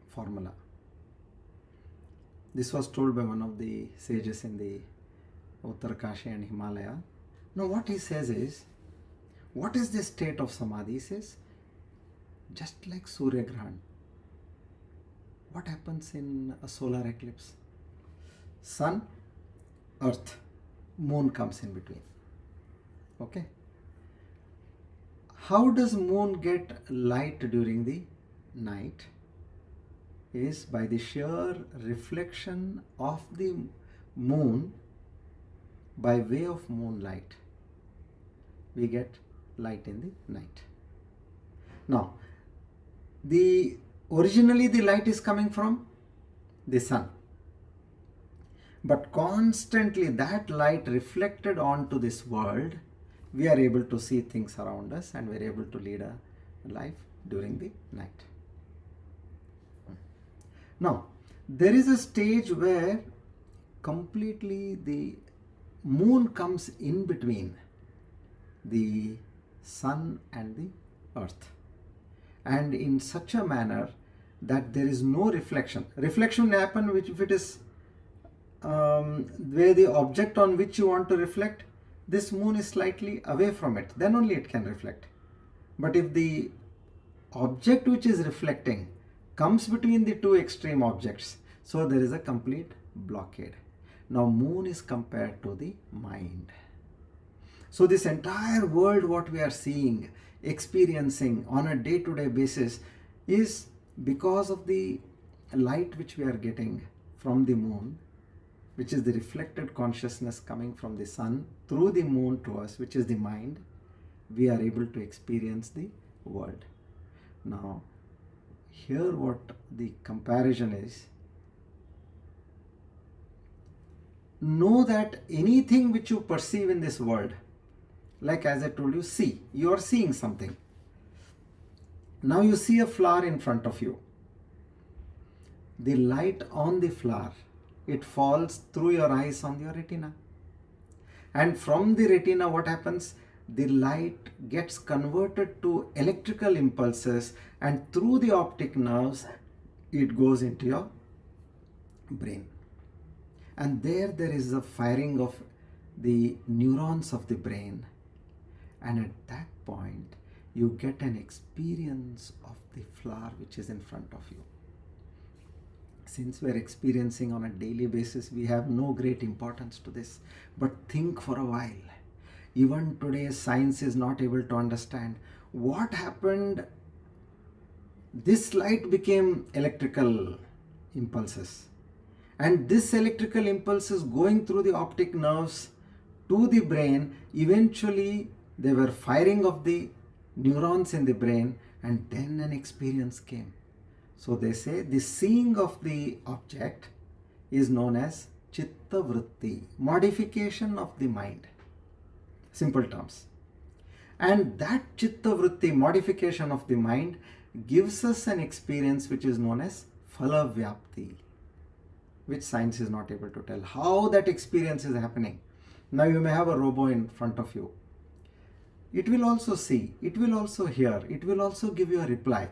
formula. This was told by one of the sages in the Uttarakashi and Himalaya. Now what he says is, what is the state of samadhi? He says, just like Surya Grahan. What happens in a solar eclipse? Sun, earth, moon comes in between. Okay? How does moon get light during the night? Is by the sheer reflection of the moon by way of moonlight. We get light in the night. Now, originally the light is coming from the sun. But constantly that light reflected onto this world, we are able to see things around us and we are able to lead a life during the night. Now, there is a stage where completely the moon comes in between the sun and the earth, and in such a manner that there is no reflection. Reflection will happen which if it is where the object on which you want to reflect, this moon is slightly away from it, then only it can reflect. But if the object which is reflecting comes between the two extreme objects, so there is a complete blockade. Now moon is compared to the mind. So this entire world, what we are seeing, experiencing on a day-to-day basis, is because of the light which we are getting from the moon, which is the reflected consciousness coming from the sun through the moon to us, which is the mind. We are able to experience the world. Now, here what the comparison is, know that anything which you perceive in this world, like as I told you, see, you are seeing something. Now you see a flower in front of you. The light on the flower, it falls through your eyes on your retina. And from the retina, what happens? The light gets converted to electrical impulses, and through the optic nerves, it goes into your brain. And there is a firing of the neurons of the brain. And at that point, you get an experience of the flower which is in front of you. Since we are experiencing on a daily basis, we have no great importance to this. But think for a while. Even today, science is not able to understand what happened. This light became electrical impulses. And this electrical impulses going through the optic nerves to the brain, eventually they were firing of the neurons in the brain, and then an experience came. So they say the seeing of the object is known as chitta vritti, modification of the mind. Simple terms. And that chitta vritti, modification of the mind, gives us an experience which is known as phala vyapti, which science is not able to tell how that experience is happening. Now you may have a robo in front of you. It will also see, it will also hear, it will also give you a reply,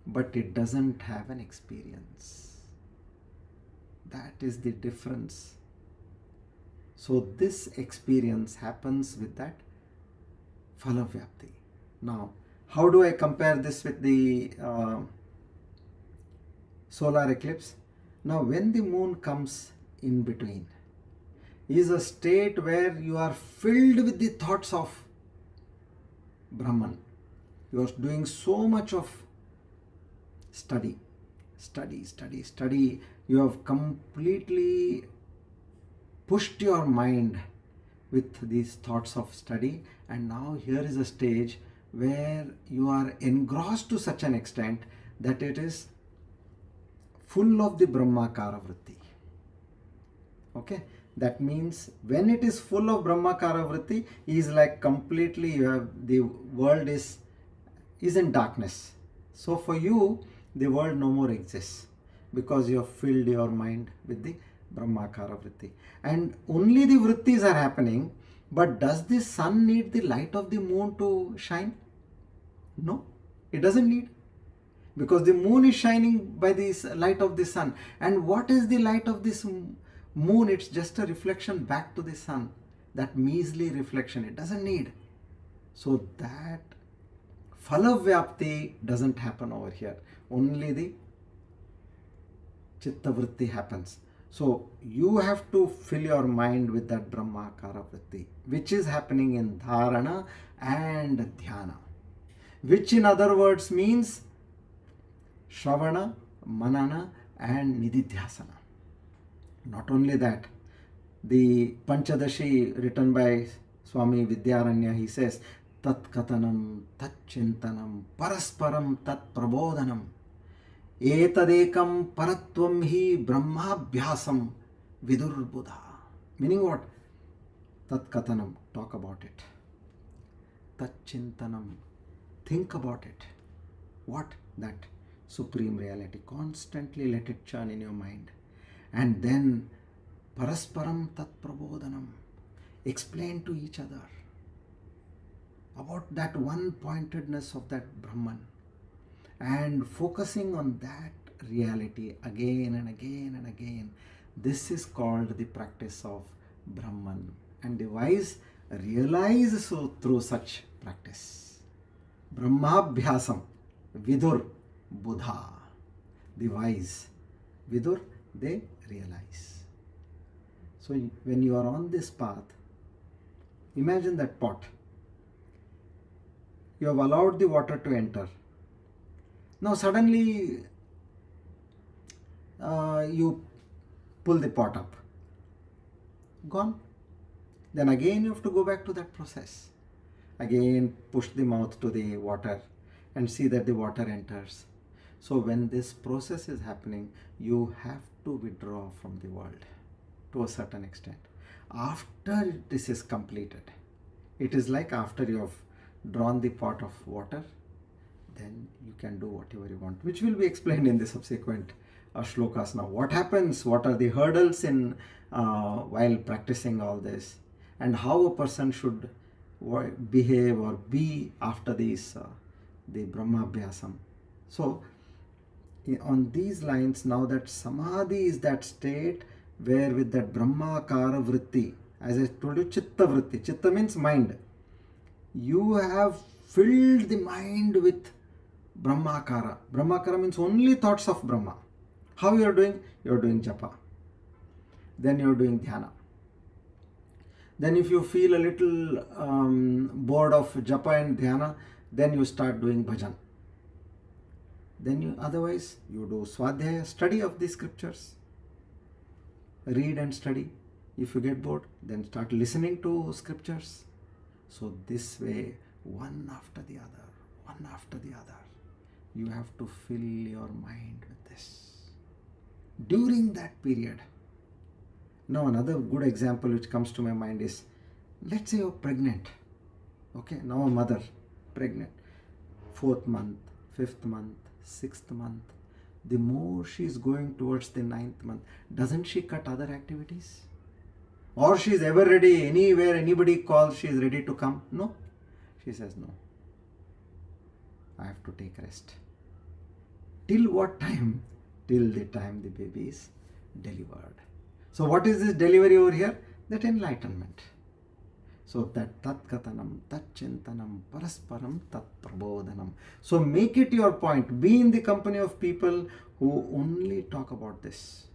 but it doesn't have an experience. That is the difference. So this experience happens with that phala-vyapti. Now, how do I compare this with the solar eclipse? Now, when the moon comes in between, is a state where you are filled with the thoughts of Brahman. You are doing so much of study. You have completely pushed your mind with these thoughts of study, and now here is a stage where you are engrossed to such an extent that it is full of the Brahmakara vritti. Okay, that means when it is full of Brahmakara vritti, is like completely you have, the world is in darkness. So for you, the world no more exists because you have filled your mind with the Brahmakara vritti. And only the vrittis are happening, but does the sun need the light of the moon to shine? No, it doesn't need. Because the moon is shining by the light of the sun. And what is the light of this moon? It's just a reflection back to the sun. That measly reflection, it doesn't need. So that phala-vyapti doesn't happen over here. Only the chitta vritti happens. So you have to fill your mind with that Brahmakara vritti, which is happening in Dharana and Dhyana. Which in other words means Shravana, Manana and Nididhyasana. Not only that, the Panchadashi written by Swami Vidyaranya, he says, Tat Katanam, Tat Chintanam, Parasparam, Tat Prabodhanam, Etadekam Paratvam hi Brahmabhyasam Vidur Buddha. Meaning what? Tat Katanam, talk about it. Tat Chintanam, think about it. What? That supreme reality. Constantly let it churn in your mind. And then Parasparam Tat Prabodhanam, explain to each other about that one pointedness of that Brahman and focusing on that reality again and again and again. This is called the practice of Brahman, and the wise realize so through such practice. Brahmabhyasam Vidur Buddha. The wise Vidur, they realize. So when you are on this path, imagine that pot. You have allowed the water to enter. Now suddenly you pull the pot up. Gone. Then again you have to go back to that process. Again push the mouth to the water and see that the water enters. So when this process is happening, you have to withdraw from the world to a certain extent. After this is completed, it is like after you have drawn the pot of water, then you can do whatever you want, which will be explained in the subsequent shlokas. Now, what happens? What are the hurdles in while practicing all this, and how a person should behave or be after these the Brahmabhyasam. So, on these lines, now that Samadhi is that state where with that Brahmakara vritti, as I told you, Chitta vritti. Chitta means mind. You have filled the mind with Brahmakara. Brahmakara means only thoughts of Brahma. How you are doing? You are doing japa. Then you are doing dhyana. Then if you feel a little bored of japa and dhyana, then you start doing bhajan. Then you otherwise you do swadhyaya, study of the scriptures. Read and study. If you get bored, then start listening to scriptures. So this way, one after the other, you have to fill your mind with this. During that period, now another good example which comes to my mind is, let's say you're pregnant. Okay, now a mother, pregnant. 4th month, 5th month, 6th month. The more she is going towards the 9th month, doesn't she cut other activities? or she is ever ready, anywhere anybody calls, she is ready to come. No. She says, no, I have to take rest. Till what time? Till the time the baby is delivered. So what is this delivery over here? That enlightenment. So that tat katanam, tat chintanam, parasparam, tat prabodhanam. So make it your point. Be in the company of people who only talk about this.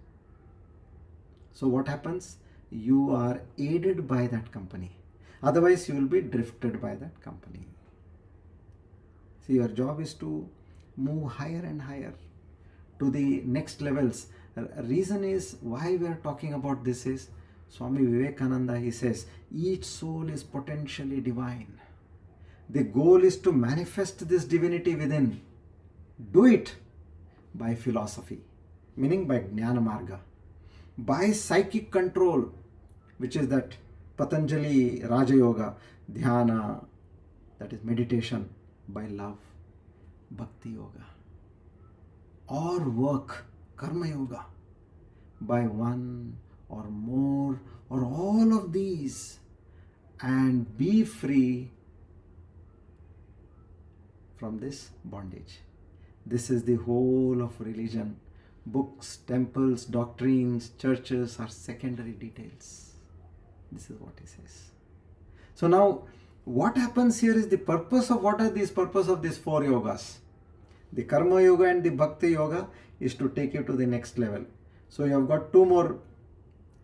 So what happens? You are aided by that company. Otherwise you will be drifted by that company. See, your job is to move higher and higher to the next levels. Reason is why we are talking about this is Swami Vivekananda, he says, each soul is potentially divine. The goal is to manifest this divinity within. Do it by philosophy, meaning by Jnana Marga, by psychic control, which is that Patanjali Raja Yoga, Dhyana, that is meditation, by love, Bhakti Yoga, or work, Karma Yoga, by one or more or all of these, and be free from this bondage. This is the whole of religion. Books, temples, doctrines, churches are secondary details. This is what he says. So now, what happens here is the purpose of, what are these purpose of these four yogas? The Karma Yoga and the Bhakti Yoga is to take you to the next level. So you have got two more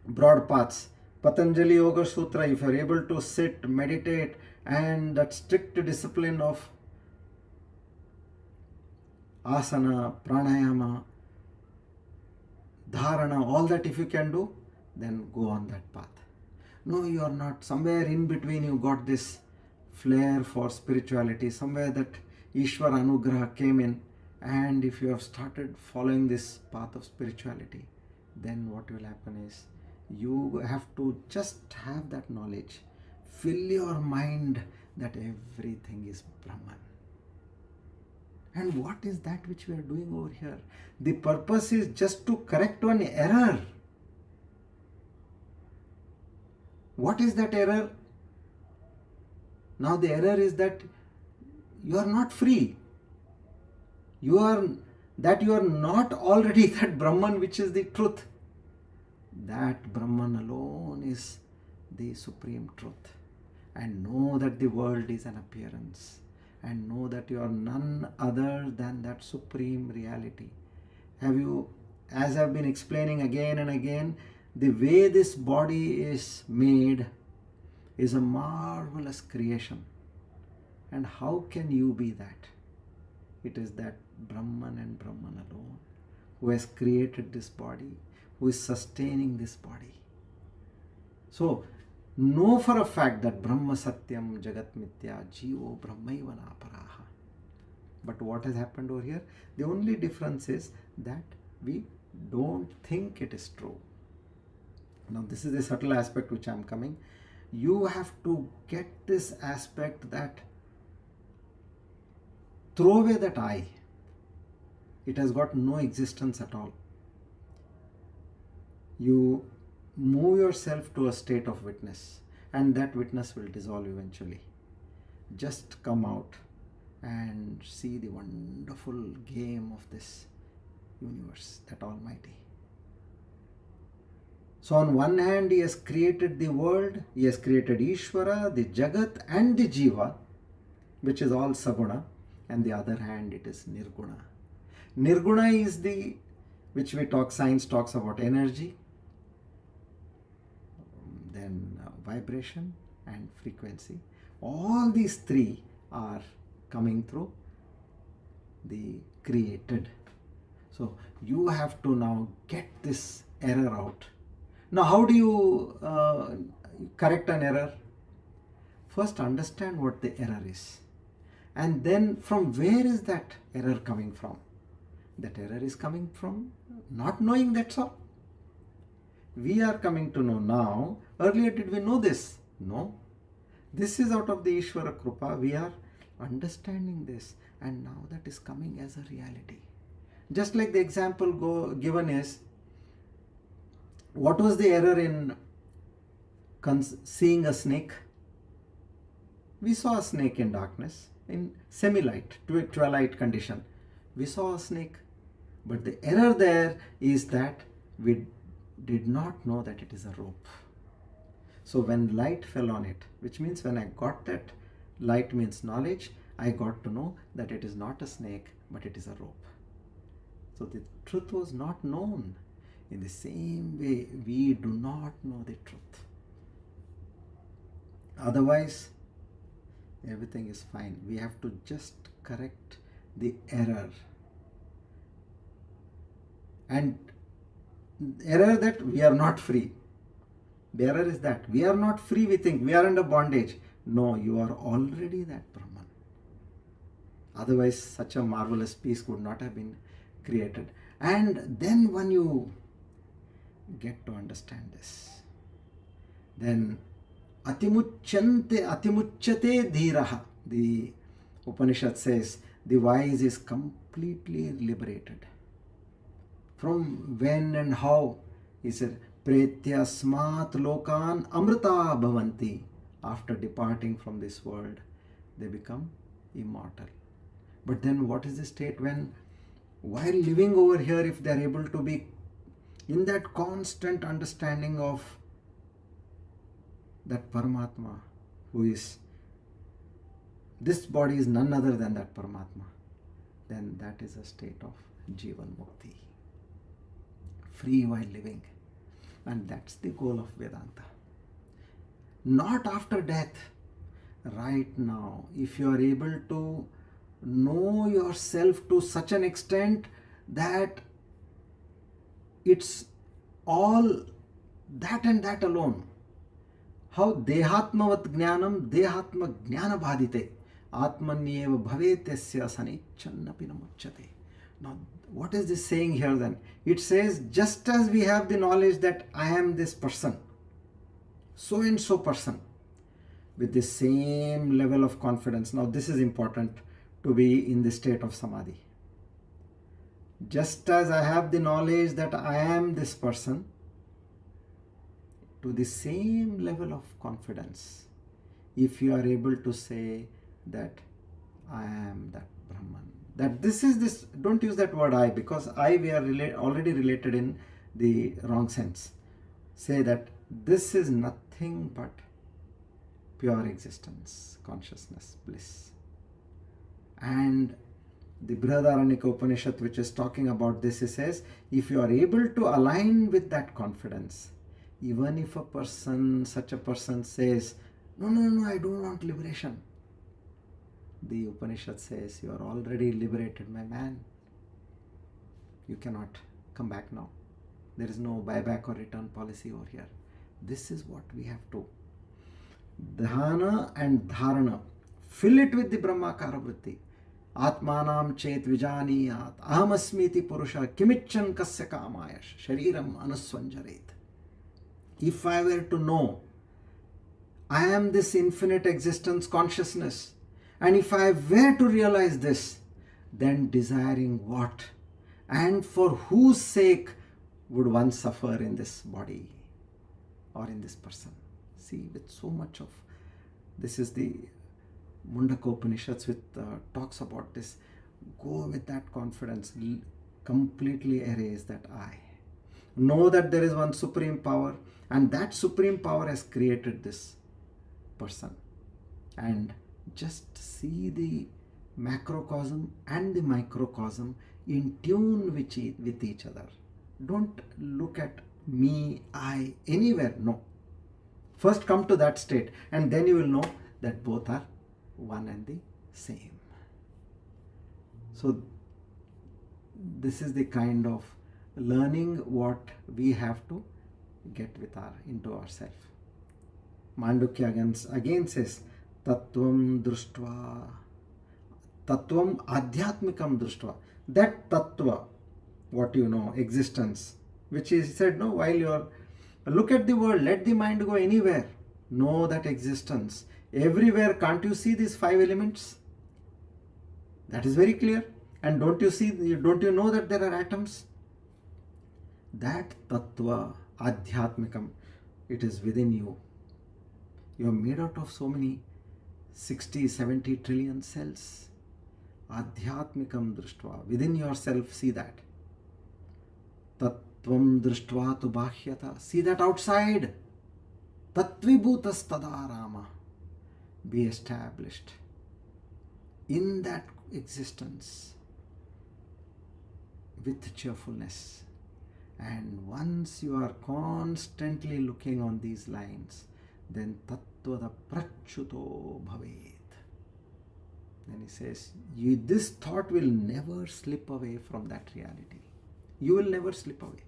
broad paths. Patanjali Yoga Sutra, if you are able to sit, meditate, and that strict discipline of asana, pranayama, dharana, all that if you can do, then go on that path. No, you are not. Somewhere in between you got this flair for spirituality, somewhere that Ishwar Anugraha came in, and if you have started following this path of spirituality, then what will happen is you have to just have that knowledge. Fill your mind that everything is Brahman. And what is that which we are doing over here? The purpose is just to correct one error. What is that error? Now the error is that you are not free. You are not already that Brahman which is the truth. That Brahman alone is the supreme truth. And know that the world is an appearance. And know that you are none other than that supreme reality. As I've been explaining again and again, the way this body is made is a marvelous creation. And how can you be that? It is that Brahman and Brahman alone who has created this body, who is sustaining this body. So, know for a fact that Brahma Satyam Jagat Mithya Jivo Brahmaivana Paraha. But what has happened over here? The only difference is that we don't think it is true. Now this is the subtle aspect which I am coming. You have to get this aspect that throw away that I. It has got no existence at all. You move yourself to a state of witness, and that witness will dissolve eventually. Just come out and see the wonderful game of this universe, that Almighty. So on one hand, He has created the world, He has created Ishvara, the Jagat and the Jiva, which is all Saguna, and the other hand it is Nirguna. Nirguna is the, which science talks about energy, then vibration and frequency. All these three are coming through the created. So you have to now get this error out. Now how do you correct an error? First understand what the error is. And then from where is that error coming from? That error is coming from not knowing, that's all. We are coming to know now. Earlier did we know this? No. This is out of the Ishvara Krupa. We are understanding this, and now that is coming as a reality. Just like the example given is, what was the error in seeing a snake. We saw a snake in darkness, in semi-light, twilight condition. We saw a snake. But the error there is that we did not know that it is a rope. So when light fell on it, which means when I got that, light means knowledge, I got to know that it is not a snake, but it is a rope. So the truth was not known. In the same way, we do not know the truth. Otherwise, everything is fine. We have to just correct the error. And error that we are not free. The error is that we are not free. We think we are under bondage. No, you are already that Brahman. Otherwise, such a marvelous peace could not have been created. And then when you get to understand this, then atimuchyate dhiraha, the Upanishad says, the wise is completely liberated. From when and how? He said, pretya smat lokan amrita bhavanti. After departing from this world, they become immortal. But then what is the state when, while living over here, if they are able to be in that constant understanding of that Paramatma, who is, this body is none other than that Paramatma, then that is a state of Jivan Mukti. Free while living. And that's the goal of Vedanta. Not after death. Right now, if you are able to know yourself to such an extent that it's all that and that alone. How dehatmavat jnanam dehatma jnana bhadite atmanyeva bhavetesya sanichannapi namuchyate. Now, what is this saying here then? It says, just as we have the knowledge that I am this person, so and so person, with the same level of confidence. Now, this is important to be in the state of samadhi. Just as I have the knowledge that I am this person, to the same level of confidence, if you are able to say that I am that Brahman, that this is this, don't use that word I, because I we are already related in the wrong sense. Say that this is nothing but pure existence, consciousness, bliss. And the Brihadaranyaka Upanishad, which is talking about this, it says, if you are able to align with that confidence, even if a person, such a person says, no, I don't want liberation. The Upanishad says, you are already liberated, my man. You cannot come back now. There is no buyback or return policy over here. This is what we have to. Dhyana and Dharana. Fill it with the Brahmakara Vritti. Atmanam chet vijaniyat ahamasmiti purusha kimichan kasya kamayash shariram anusvanjaret. If I were to know I am this infinite existence consciousness, and if I were to realize this, then desiring what and for whose sake would one suffer in this body or in this person? See, with so much of, this is the Mundaka Upanishads with talks about this. Go with that confidence, completely erase that I. Know that there is one supreme power, and that supreme power has created this person. And just see the macrocosm and the microcosm in tune with each other. Don't look at me, I, anywhere. No. First come to that state, and then you will know that both are one and the same. So this is the kind of learning what we have to get into ourselves. Mandukya again says, Tattvam drushtva, Tattvam adhyatmikam drushtva. That Tattva, what you know, existence, which is said, no, while you are, look at the world, let the mind go anywhere. Know that existence. Everywhere, can't you see these 5 elements? That is very clear. And don't you know that there are atoms? That Tattva, Adhyatmikam, it is within you. You are made out of so many 60, 70 trillion cells. Adhyatmikam drishtva. Within yourself, see that. Tattvam drishtva tu bahyata. See that outside. Tatvibhutas tadarama. Be established in that existence with cheerfulness. And once you are constantly looking on these lines, then tattvada prachuto bhavet. Then he says, this thought will never slip away from that reality. You will never slip away.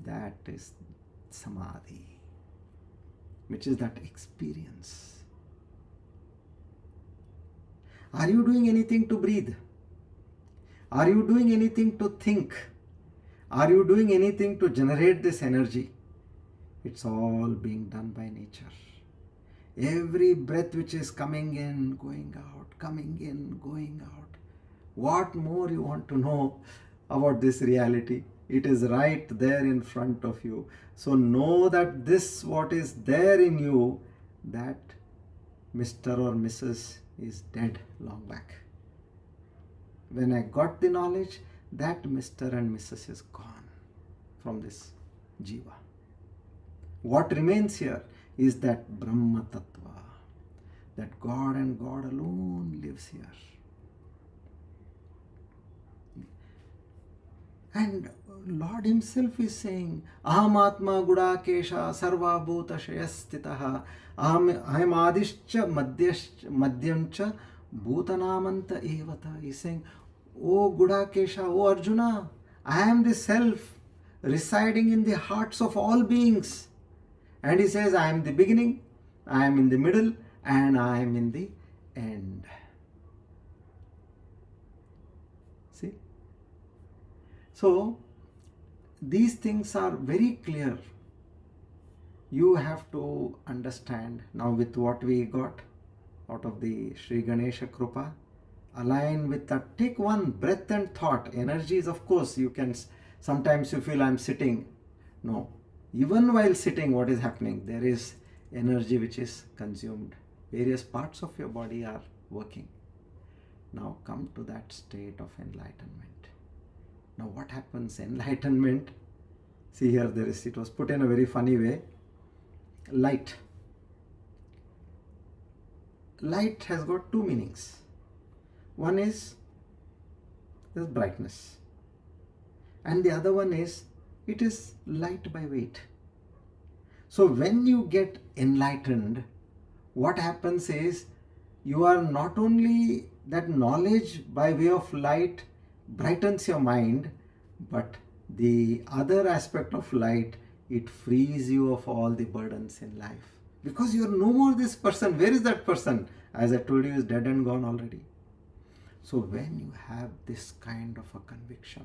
That is samadhi, which is that experience. Are you doing anything to breathe? Are you doing anything to think? Are you doing anything to generate this energy? It's all being done by nature. Every breath which is coming in, going out, coming in, going out. What more you want to know about this reality? It is right there in front of you. So know that this, what is there in you, that Mr. or Mrs. is dead long back. When I got the knowledge, that Mr. and Mrs. is gone from this jiva. What remains here is that Brahma Tattva, that God and God alone lives here. And Lord himself is saying, Aham Atma Gudakesha Sarva Bhuta Shayastitaha I am Adishcha Madhyamcha Bhutanamanta Evata. He is saying, O Gudakesha, O Arjuna, I am the self residing in the hearts of all beings. And he says, I am the beginning, I am in the middle, and I am in the end. See? So, these things are very clear. You have to understand now with what we got out of the Sri Ganesha Krupa. Align with that. Take one breath and thought. Energies, of course, you can, sometimes you feel I'm sitting. No. Even while sitting, what is happening? There is energy which is consumed. Various parts of your body are working. Now come to that state of enlightenment. Now what happens? Enlightenment. See here, it was put in a very funny way. Light. Light has got two meanings. One is this brightness. And the other one is, it is light by weight. So when you get enlightened, what happens is, you are not only that knowledge by way of light brightens your mind, but the other aspect of light, it frees you of all the burdens in life. Because you are no more this person. Where is that person? As I told you, is dead and gone already. So when you have this kind of a conviction,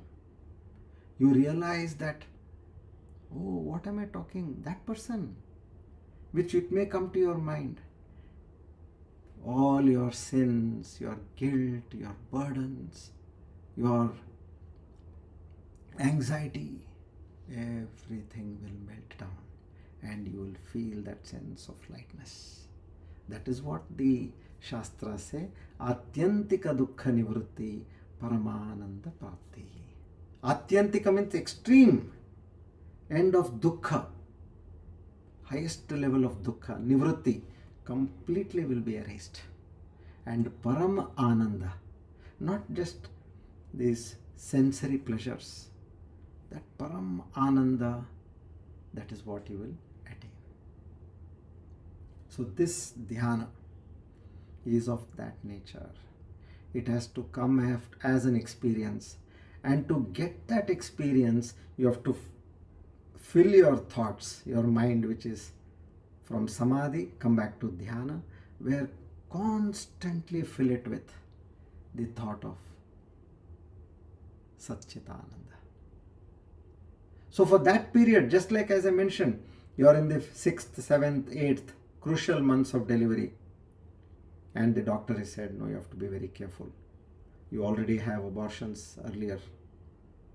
you realize that, oh, what am I talking? That person, which it may come to your mind. All your sins, your guilt, your burdens, your anxiety, everything will melt down and you will feel that sense of lightness. That is what the Shastras say, Atyantika Dukkha Nivrutti Paramananda Prapti. Atyantika means extreme end of dukkha, highest level of dukkha, nivrutti, completely will be erased. And Param Ananda, not just these sensory pleasures, that Param Ananda, that is what you will attain. So this dhyana is of that nature. It has to come as an experience. And to get that experience, you have to fill your thoughts, your mind, which is from samadhi, come back to dhyana, where constantly fill it with the thought of Satchitananda. So for that period, just like as I mentioned, you are in the 6th, 7th, 8th crucial months of delivery. And the doctor has said, no, you have to be very careful. You already have abortions earlier,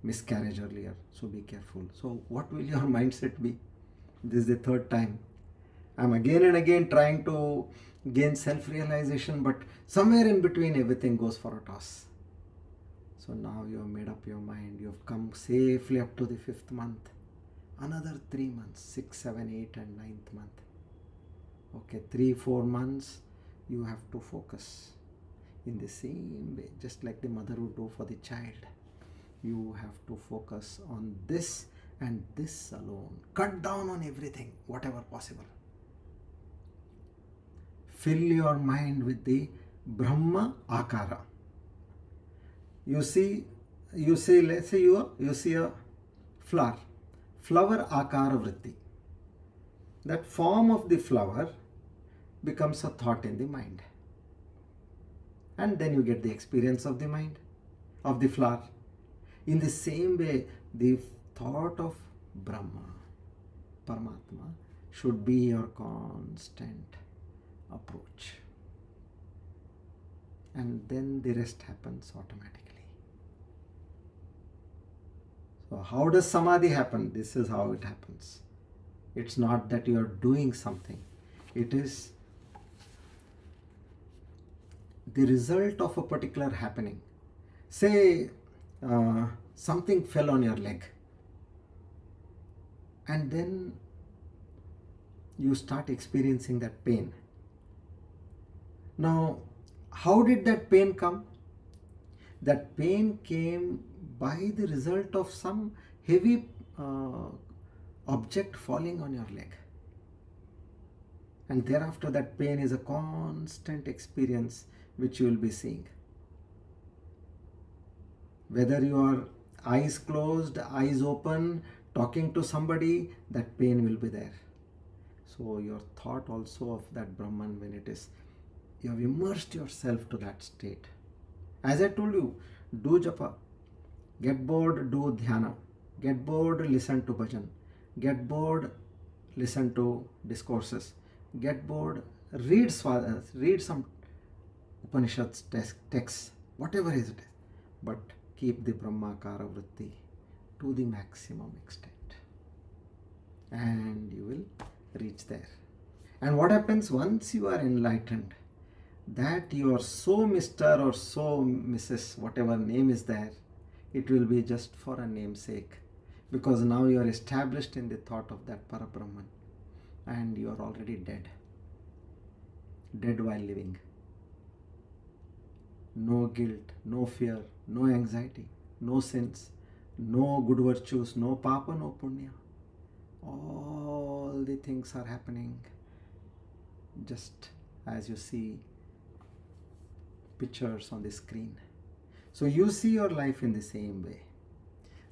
miscarriage earlier, so be careful. So what will your mindset be? This is the third time. I'm again and again trying to gain self-realization, but somewhere in between everything goes for a toss. So now you have made up your mind, you have come safely up to the 5th month. Another 3 months, 6, 7, 8 and 9th month. Okay, 3-4 months you have to focus in the same way, just like the mother would do for the child. You have to focus on this and this alone. Cut down on everything, whatever possible. Fill your mind with the Brahma Akara. You see, let's say you see a flower Akara Vritti. That form of the flower becomes a thought in the mind. And then you get the experience of the mind, of the flower. In the same way, the thought of Brahma, Paramatma, should be your constant approach. And then the rest happens automatically. So how does Samadhi happen? This is how it happens. It's not that you are doing something. It is the result of a particular happening. Say something fell on your leg, and then you start experiencing that pain. Now, how did that pain come? That pain came by the result of some heavy object falling on your leg. And thereafter that pain is a constant experience which you will be seeing. Whether you are eyes closed, eyes open, talking to somebody, that pain will be there. So your thought also of that Brahman, when it is, you have immersed yourself to that state. As I told you, do japa. Get bored, do dhyana. Get bored, listen to bhajan. Get bored, listen to discourses. Get bored, read some Upanishads texts, whatever it is. But keep the Brahmakara Vritti to the maximum extent. And you will reach there. And what happens once you are enlightened? That you are so Mr. or so Mrs. whatever name is there, it will be just for a namesake. Because now you are established in the thought of that Parabrahman. And you are already dead. Dead while living. No guilt, no fear, no anxiety, no sins, no good virtues, no papa, no punya. All the things are happening just as you see pictures on the screen. So you see your life in the same way.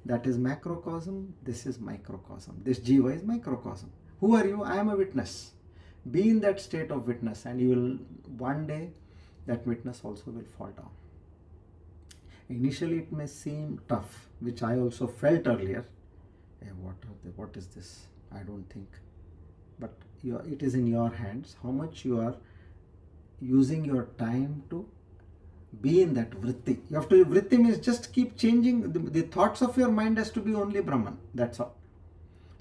That is macrocosm, this is microcosm. This jiva is microcosm. Who are you? I am a witness. Be in that state of witness and you will, one day, that witness also will fall down. Initially it may seem tough, which I also felt earlier. Hey, what is this? I don't think. But it is in your hands how much you are using your time to be in that vritti. You have to, vritti means just keep changing. The thoughts of your mind has to be only Brahman. That's all.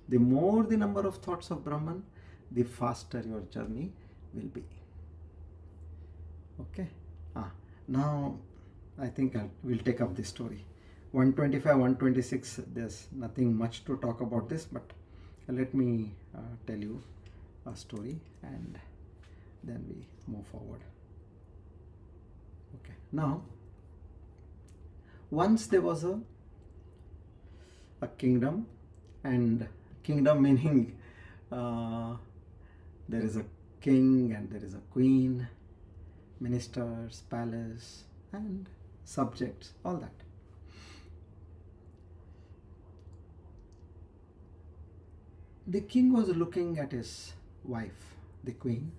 The more the number of thoughts of Brahman, the faster your journey will be. Okay. Now I think we'll take up this story. 125, 126, there's nothing much to talk about this, but let me tell you a story and then we move forward. Okay. Now, once there was a kingdom, and kingdom meaning there is a king and there is a queen, ministers, palace and subjects, all that. The king was looking at his wife, the queen,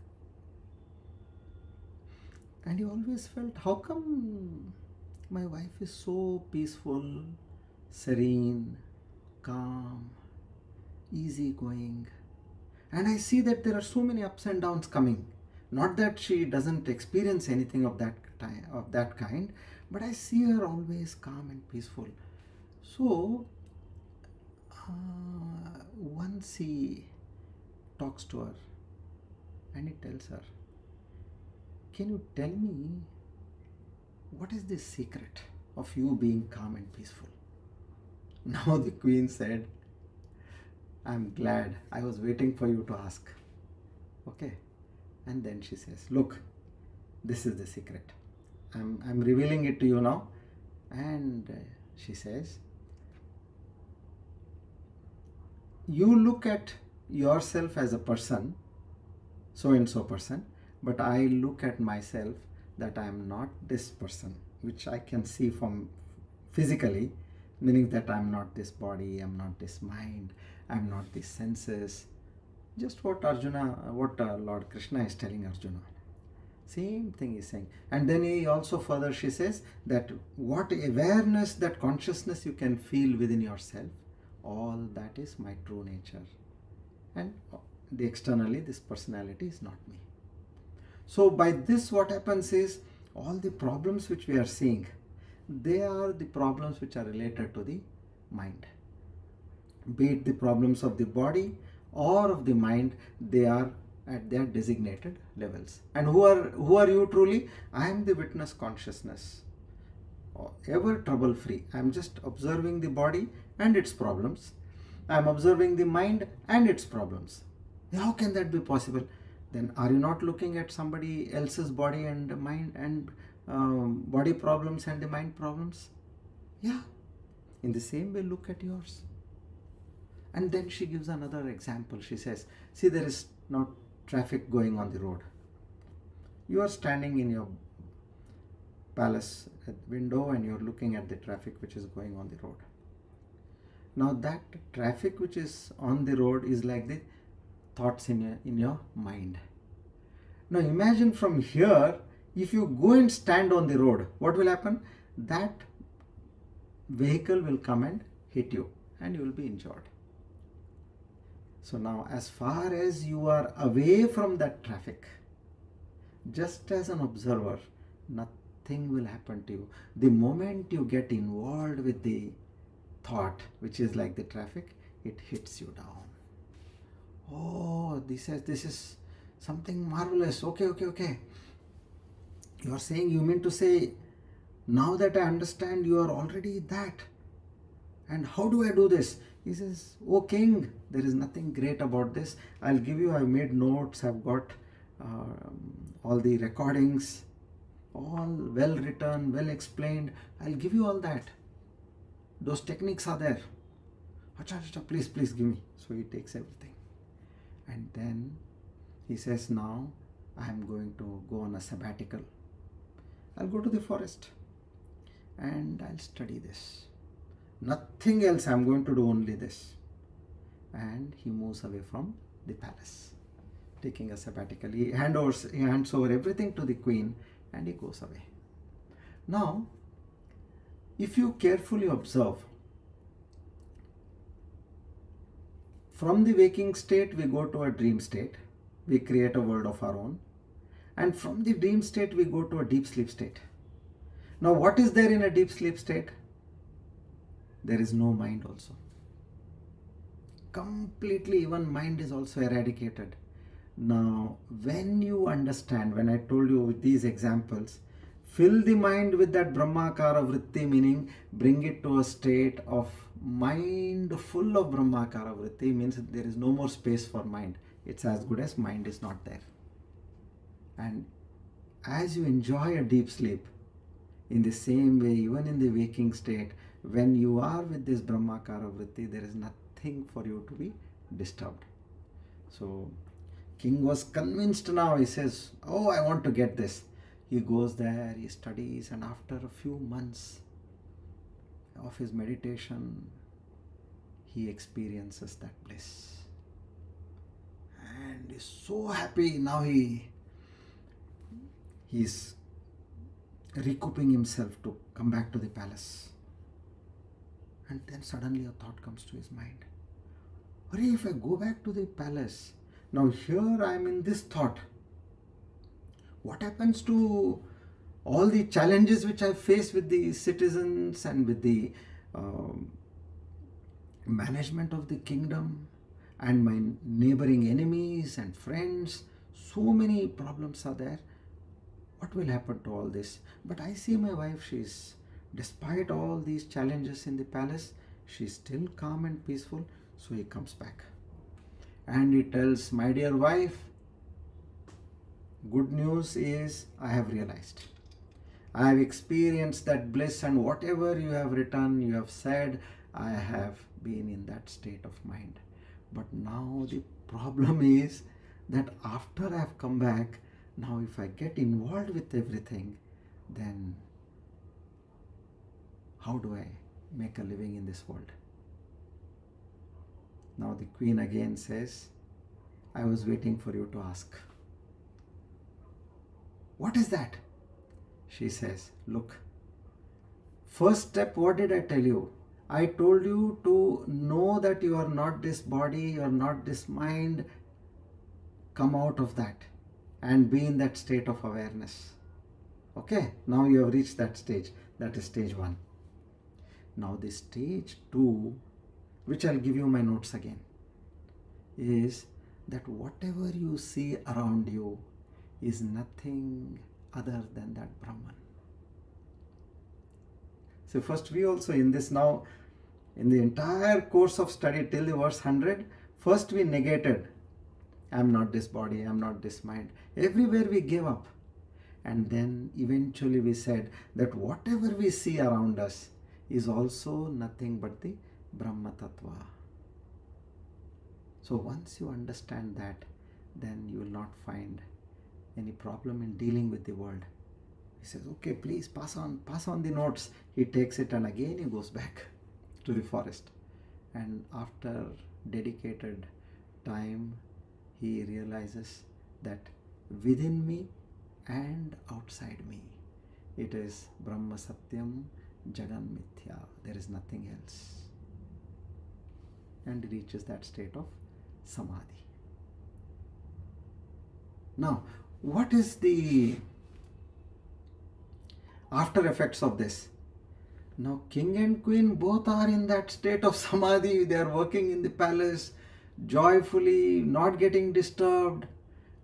and he always felt, how come my wife is so peaceful, serene, calm, easygoing, and I see that there are so many ups and downs coming. Not that she doesn't experience anything of that kind, but I see her always calm and peaceful. So once he talks to her And he tells her, can you tell me what is the secret of you being calm and peaceful? Now the queen said, I'm glad, I was waiting for you to ask. Okay. And then she says, look, this is the secret. I'm revealing it to you now. And she says, you look at yourself as a person, so and so person, but I look at myself that I am not this person, which I can see from physically, meaning that I am not this body, I am not this mind, I am not these senses. Just what Lord Krishna is telling Arjuna. Same thing he's saying. And then he also further, she says that what awareness, that consciousness you can feel within yourself, all that is my true nature. And the externally, this personality is not me. So by this what happens is, all the problems which we are seeing, they are the problems which are related to the mind. Be it the problems of the body or of the mind, they are at their designated levels. And who are you truly? I am the witness consciousness, ever trouble free. I am just observing the body and its problems. I am observing the mind and its problems. How can that be possible? Then are you not looking at somebody else's body and mind and body problems and the mind problems? Yeah. In the same way, look at yours. And then she gives another example. She says, see, there is now traffic going on the road. You are standing in your palace at window and you are looking at the traffic which is going on the road. Now that traffic which is on the road is like the thoughts in your mind. Now imagine from here, if you go and stand on the road, what will happen? That vehicle will come and hit you and you will be injured. So now as far as you are away from that traffic, just as an observer, nothing will happen to you. The moment you get involved with the thought, which is like the traffic, it hits you down. Oh, this is something marvelous. Okay. You are saying, you mean to say, now that I understand, you are already that. And how do I do this? He says, oh king, there is nothing great about this. I've made notes, I've got all the recordings, all well written, well explained. I'll give you all that. Those techniques are there. Acha, please give me. So he takes everything. And then he says, now I am going to go on a sabbatical. I'll go to the forest and I'll study this. Nothing else, I'm going to do only this. And he moves away from the palace, taking a sabbatical. He hands over everything to the queen and he goes away. Now, if you carefully observe, from the waking state we go to a dream state, we create a world of our own, and from the dream state we go to a deep sleep state. Now what is there in a deep sleep state? There is no mind also. Completely, even mind is also eradicated. Now when you understand, when I told you with these examples, fill the mind with that Brahmakara Vritti, meaning bring it to a state of mind full of Brahmakara Vritti, means there is no more space for mind. It's as good as mind is not there. And as you enjoy a deep sleep, in the same way, even in the waking state, when you are with this Brahmakara Vritti, there is nothing for you to be disturbed. So, king was convinced now. He says, oh, I want to get this. He goes there, he studies, and after a few months of his meditation, he experiences that bliss. And is so happy. Now he's recouping himself to come back to the palace. And then suddenly a thought comes to his mind. If I go back to the palace, now here I am in this thought. What happens to all the challenges which I face with the citizens and with the management of the kingdom and my neighboring enemies and friends? So many problems are there. What will happen to all this? But I see my wife, despite all these challenges in the palace, she's still calm and peaceful. So he comes back. And he tells, my dear wife, good news is I have realized. I have experienced that bliss, and whatever you have written, you have said, I have been in that state of mind. But now the problem is that after I have come back, now if I get involved with everything, then how do I make a living in this world? Now the queen again says, I was waiting for you to ask. What is that? She says, look, first step, what did I tell you? I told you to know that you are not this body, you are not this mind. Come out of that and be in that state of awareness. Okay, now you have reached that stage. That is stage 1. Now the stage 2, which I'll give you my notes again, is that whatever you see around you is nothing other than that Brahman. So first we also in this now, in the entire course of study till the verse 100, first we negated, I am not this body, I am not this mind. Everywhere we gave up. And then eventually we said that whatever we see around us is also nothing but the Brahma Tattva. So once you understand that, then you will not find any problem in dealing with the world. He says, okay, please pass on the notes. He takes it and again he goes back to the forest. And after dedicated time, he realizes that within me and outside me, it is Brahma Satyam Jagan Mithya. There is nothing else. And he reaches that state of Samadhi. Now, what is the after effects of this? Now, king and queen both are in that state of Samadhi. They are working in the palace joyfully, not getting disturbed.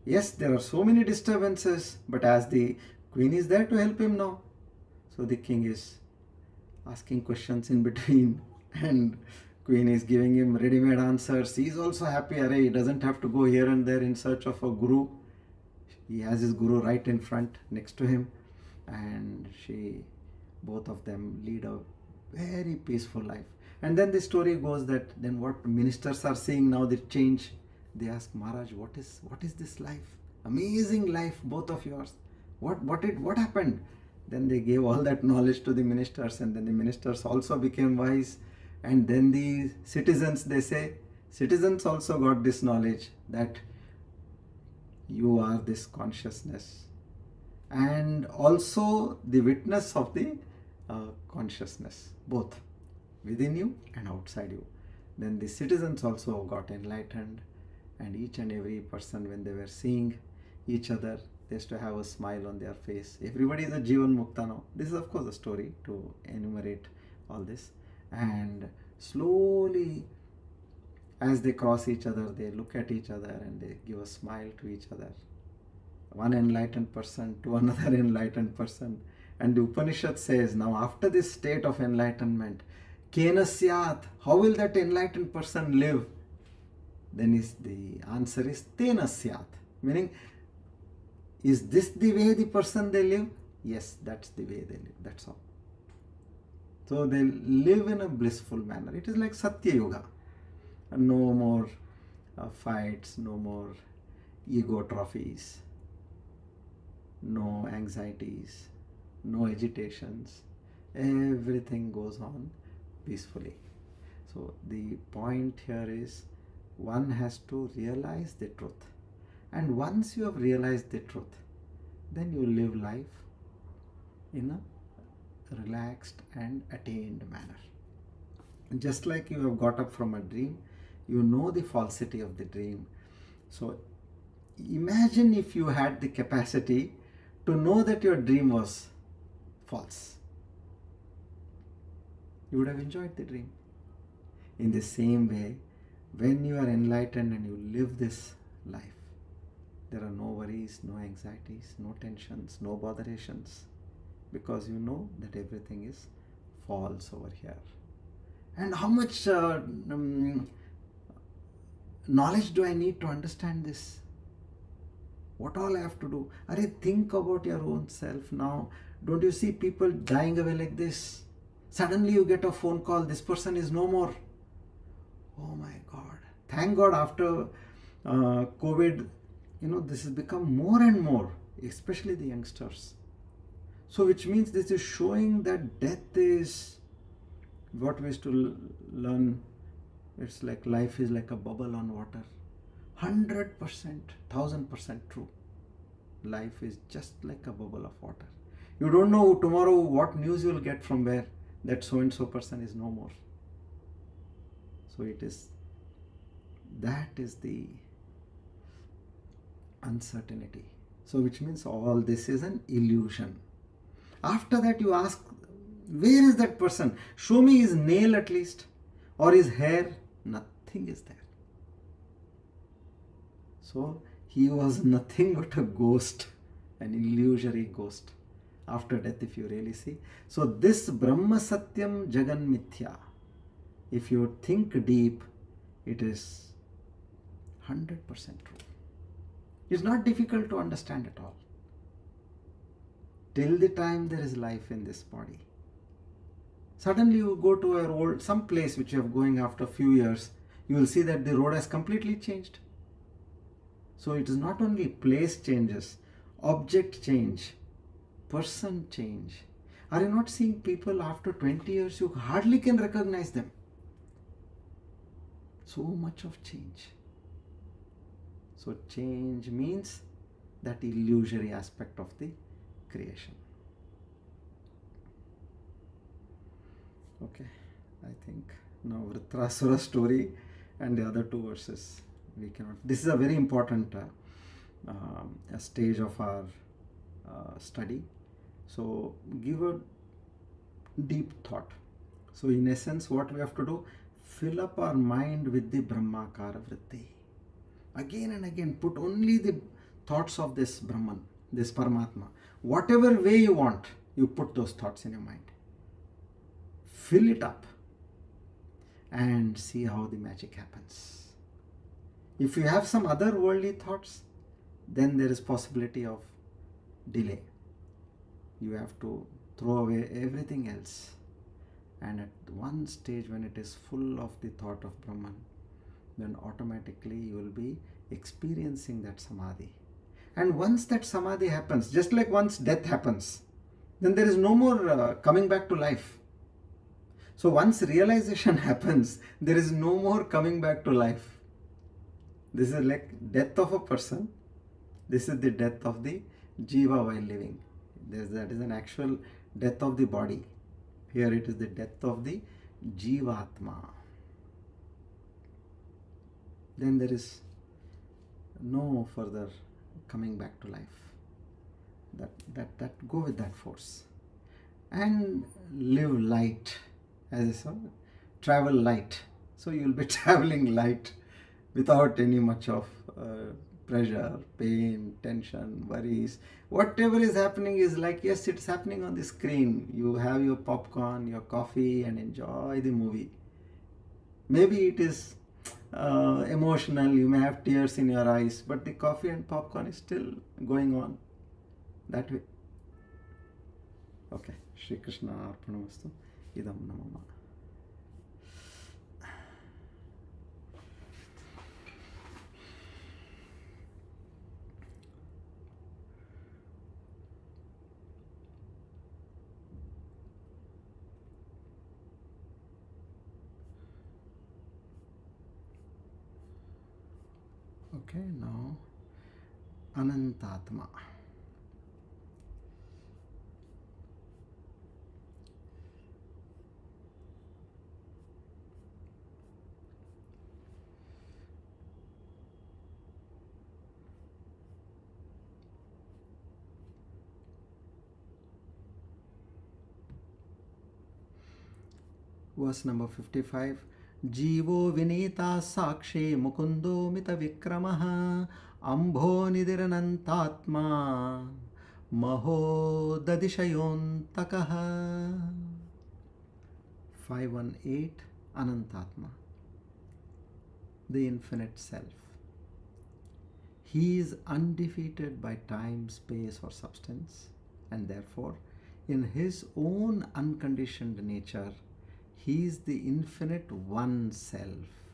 Yes, there are so many disturbances, but as the queen is there to help him now. So the king is asking questions in between and queen is giving him ready-made answers. He is also happy. He doesn't have to go here and there in search of a guru. He has his guru right in front next to him, and both of them lead a very peaceful life. And then the story goes that then what ministers are seeing now, the change. They ask Maharaj, what is this life? Amazing life, both of yours. What happened? Then they gave all that knowledge to the ministers, and then the ministers also became wise. And then the citizens, they say, citizens also got this knowledge that you are this consciousness, and also the witness of the consciousness, both within you and outside you. Then the citizens also got enlightened, and each and every person, when they were seeing each other, they used to have a smile on their face. Everybody is a Jivan Mukta now. This is of course a story to enumerate all this. And slowly, as they cross each other, they look at each other and they give a smile to each other. One enlightened person to another enlightened person. And the Upanishad says, now after this state of enlightenment, Kena Syat, how will that enlightened person live? Then the answer is Tena Syat. Meaning, is this the way the person they live? Yes, that's the way they live. That's all. So they live in a blissful manner. It is like Satya Yuga. No more fights, no more ego trophies, no anxieties, no agitations. Everything goes on peacefully. So the point here is one has to realize the truth. And once you have realized the truth, then you live life in a relaxed and attained manner. Just like you have got up from a dream, you know the falsity of the dream. So imagine if you had the capacity to know that your dream was false. You would have enjoyed the dream. In the same way, when you are enlightened and you live this life, There are no worries, no anxieties, no tensions, no botherations, because you know that everything is false over here. And how much knowledge do I need to understand this? What all I have to do? Think about your own self now. Don't you see people dying away like this? Suddenly you get a phone call, this person is no more. Oh my God. Thank God after COVID, this has become more and more, especially the youngsters. So which means this is showing that death is what we used to learn. It's like life is like a bubble on water. 100%, 1000% true. Life is just like a bubble of water. You don't know tomorrow what news you will get from where that so and so person is no more. So that is the uncertainty. So which means all this is an illusion. After that you ask, where is that person? Show me his nail at least, or his hair. Nothing is there. So he was nothing but a ghost, an illusory ghost after death, if you really see. So this Brahma Satyam Jagan Mithya, if you think deep, it is 100% true. It's not difficult to understand at all. Till the time there is life in this body. Suddenly you go to some place which you are going after a few years, you will see that the road has completely changed. So it is not only place changes, object change, person change. Are you not seeing people after 20 years, you hardly can recognize them? So much of change. So change means that illusory aspect of the creation. Okay, I think now Vritrasura story and the other two verses we cannot. This is a very important a stage of our study. So give a deep thought. So in essence, what we have to do, fill up our mind with the Brahmakara Vritti. Again and again, put only the thoughts of this Brahman, this Paramatma. Whatever way you want, you put those thoughts in your mind. Fill it up and see how the magic happens. If you have some other worldly thoughts, then there is possibility of delay. You have to throw away everything else. And at one stage when it is full of the thought of Brahman, then automatically you will be experiencing that samadhi. And once that samadhi happens, just like once death happens, then there is no more coming back to life. So once realization happens, there is no more coming back to life. This is like death of a person. This is the death of the jiva while living. That is an actual death of the body. Here it is the death of the jivatma. Then there is no further coming back to life. That go with that force. And live light. As I said, travel light. So you will be traveling light without any much of pressure, pain, tension, worries. Whatever is happening is like, yes, it's happening on the screen. You have your popcorn, your coffee and enjoy the movie. Maybe it is emotional, you may have tears in your eyes, but the coffee and popcorn is still going on that way. Okay, Shri Krishna Arpanamastu. Idam Namama. Okay, now Anantatma. Verse number 55. Jivo vinita sakshe mukundo mita vikramaha Ambho nidiranantatma Maho dadishayontakaha. 518 Anantatma, the infinite self. He is undefeated by time, space, or substance, and therefore, in his own unconditioned nature, he is the infinite one self.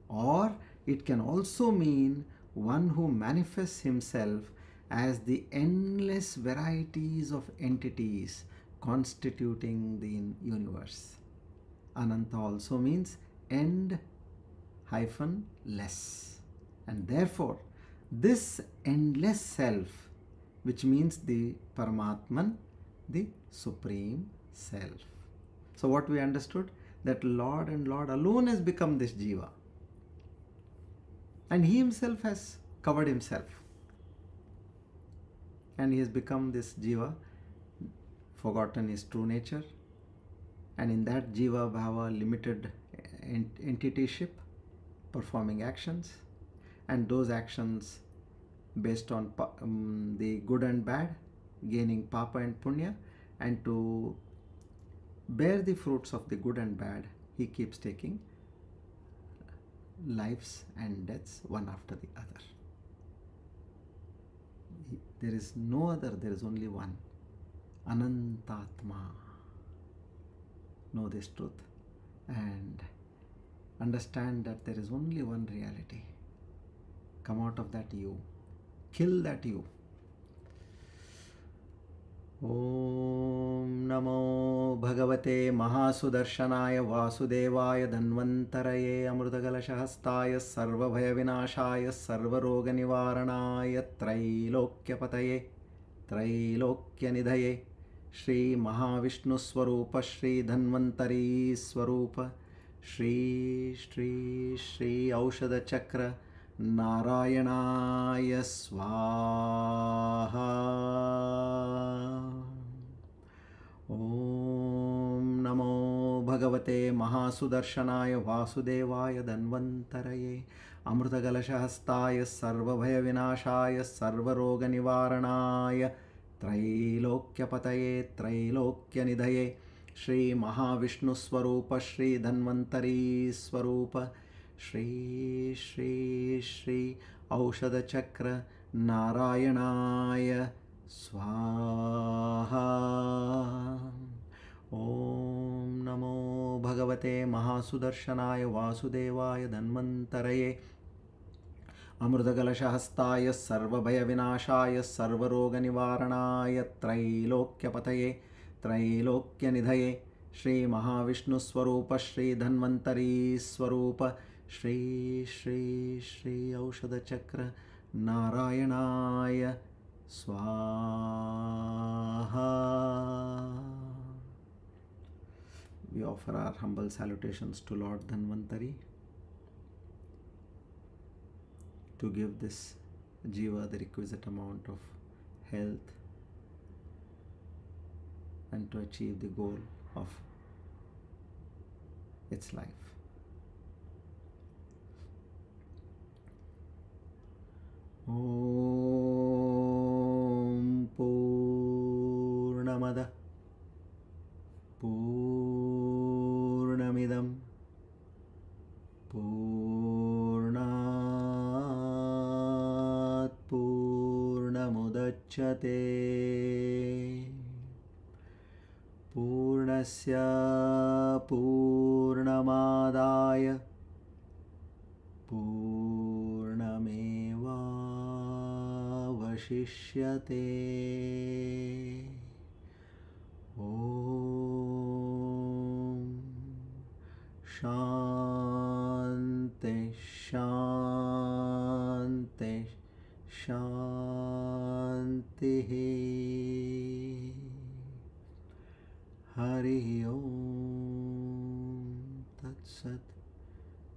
Or it can also mean one who manifests himself as the endless varieties of entities constituting the universe. Ananta also means end hyphen less. And therefore, this endless self, which means the Paramatman, the Supreme Self. So what we understood? That Lord and Lord alone has become this Jiva. And he himself has covered himself. And he has become this Jiva, forgotten his true nature. And in that Jiva Bhava limited entityship, performing actions. And those actions based on the good and bad, gaining Papa and Punya. And to bear the fruits of the good and bad, he keeps taking lives and deaths one after the other. There is no other, there is only one. Anantatma. Know this truth and understand that there is only one reality. Come out of that you. Kill that you. Om Namo Bhagavate Mahasudarshanaya Vasudevaya Dhanvantaraye Amrutagalashahastaya Sarvabhaya Vinashaya Sarvaroga Nivaranaya Trailokyapataye Trailokyanidhaye Shri Mahavishnu Swarupa Shri Dhanvantari Swarupa Shri Aushadha Chakra Narayanaya Swaha. Om Namo Bhagavate Mahasudarshanaya Vasudevaya Dhanvantaraye Amrutagalashahastaya Sarvabhaya Vinashaya Sarvaroga Nivaranaya Trailokyapataye Trailokyanidhaye Shri Mahavishnu Swarupa Shri Dhanvantari Swarupa Shri Aushadha Chakra Narayanaya Swaha. Om Namo Bhagavate Mahasudarshanaya Vasudevaya Dhanvantaraye Amrutagalashahastaya Sarvabhaya Vinashaya Sarvaroga Nivaranaya Trailokyapataye Trailokyanidhaye Shri Mahavishnu Swarupa Shri Dhanvantari Swarupa Shri Aushadha Chakra Narayanaya Swaha. We offer our humble salutations to Lord Dhanvantari to give this Jiva the requisite amount of health and to achieve the goal of its life. Om Purnamada Purnamidam Purnat Purnamudachyate Purnasya Purnamadaya Purnamevavashishyate. Om Shanti Shanti Shanti. Hari Om Tat Sat.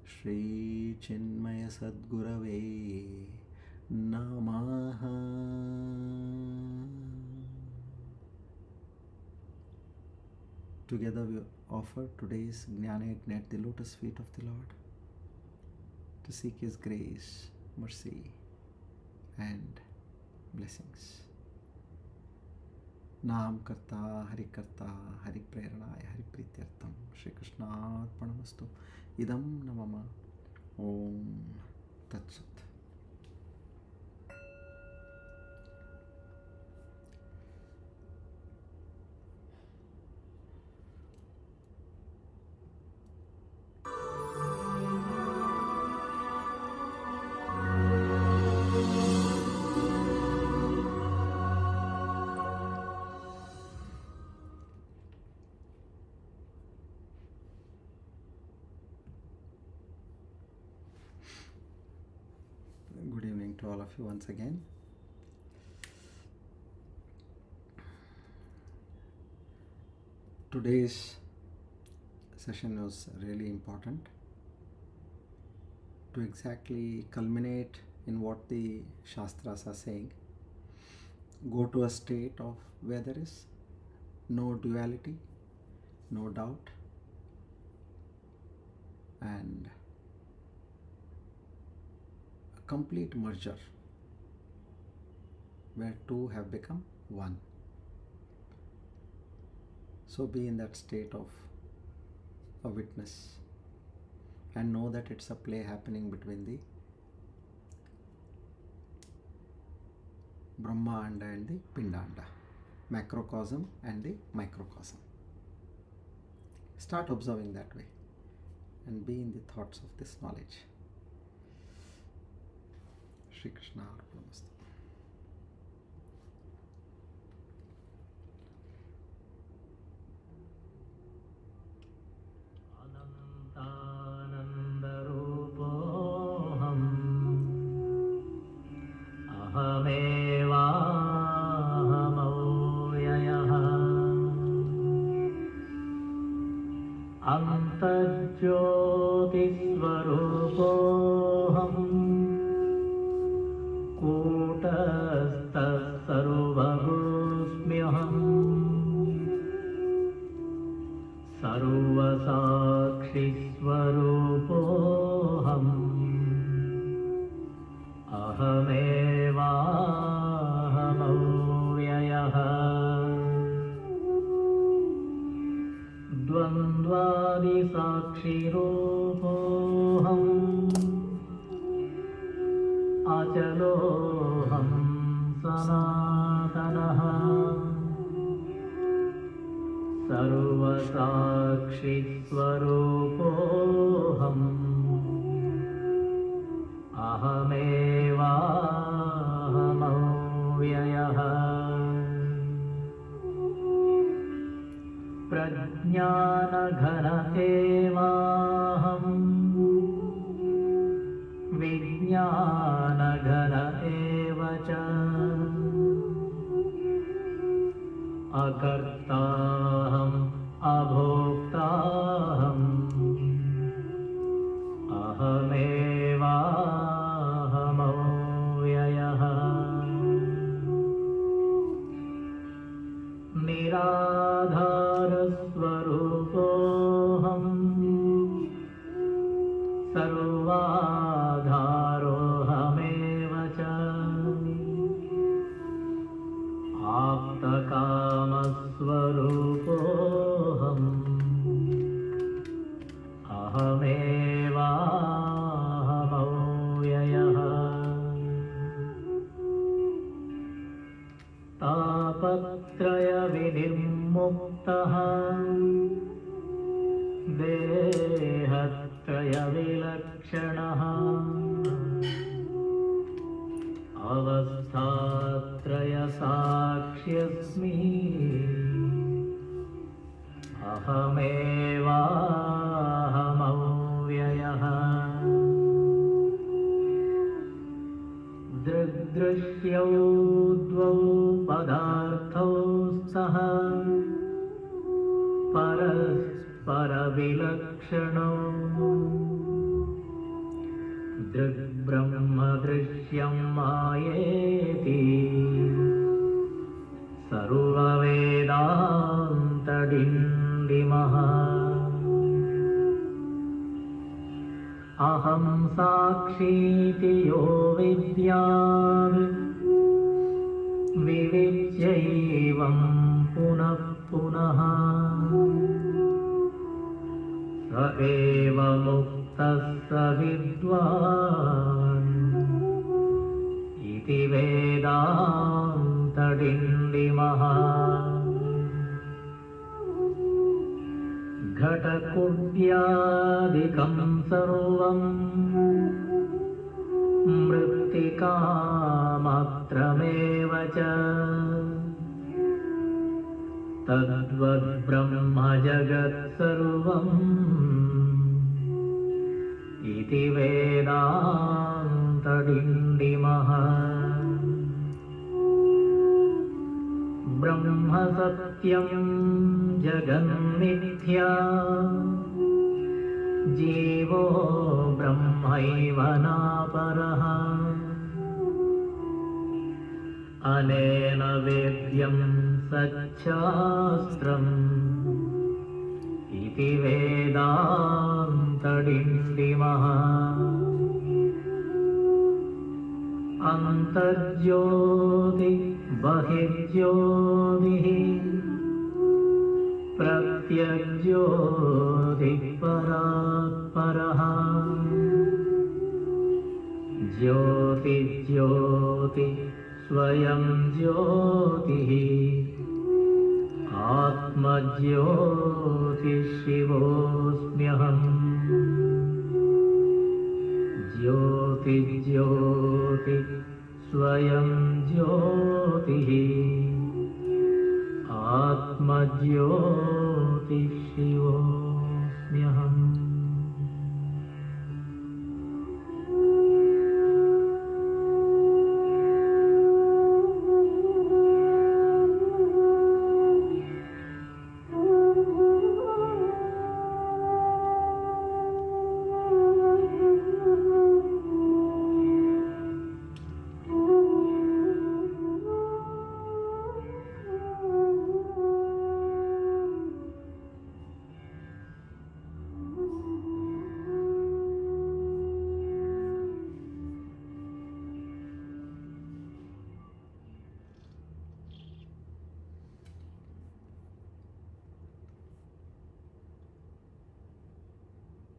Shri Chinmaya Sadgurave Namaha. Together we offer today's Jnana Yajna at the lotus feet of the Lord to seek His grace, mercy, and blessings. Naam Karta, Hari Karta, Hari Preranaya, Hari Prityartham, Shri Krishna Arpanamastu, Idam Namama, Om Tat Sat. Good evening to all of you once again. Today's session was really important to exactly culminate in what the Shastras are saying. Go to a state of where there is no duality, no doubt, and a complete merger where two have become one. So be in that state of a witness and know that it's a play happening between the Brahmanda and the Pindanda, macrocosm and the microcosm. Start observing that way and be in the thoughts of this knowledge. Shri Krishna Arpanamastu. Anandarupoham ahamevahamauyayaha antajyotisvarupoham kūtastasarvabhusmyaham sarvasakṣisvarupoham ahamevahamauyayaha dvandvadisakshirupoham achaloham sanatanaha sarvasakṣisvarupoham ahamevahamauyayaha prajñānaghana evaham vijñānaghana evaca akartāham abhoktāham ahamevahamauyayaha niradharasvarupoham sarvādharohamevaca aptakamasvarupoham ahamevahamauyayaha tāpatraya vinirmuktah dehatraya vilakṣanah avasthatraya sakshyasmi ahamevahamauyayaha दृग्दृश्यौ द्वौ पदार्थौ स्तः परस्परविलक्षणौ दृग्ब्रह्मदृश्यं मायेति सर्ववेदान्तडिण्डिमः अहं साक्षीति यो विद्यात् विविच्यैवं पुनः पुनः स एव मुक्तः स विद्वान् इति वेदान्तडिण्डिमः। घटकुड्यादिकं सर्वं मृत्तिकामात्रमेव च तद्वद्ब्रह्म जगत्सर्वम् इति वेदान्तडिण्डिमः। ब्रह्म सत्यं जगन्मिथ्या जीवो ब्रह्मैव नापरः अनेन वेद्यं सच्छास्त्रम् इति वेदान्तडिण्डिमः। अन्तर्ज्योति बहिर्ज्योतिः प्रत्यग्ज्योतिः परात्परः ज्योतिज्योति स्वयं ज्योतिः आत्मज्योतिशिवोऽस्म्यहम् ज्योतिज्योति स्वयं ज्योतिः आत्मज्योतिशिवो।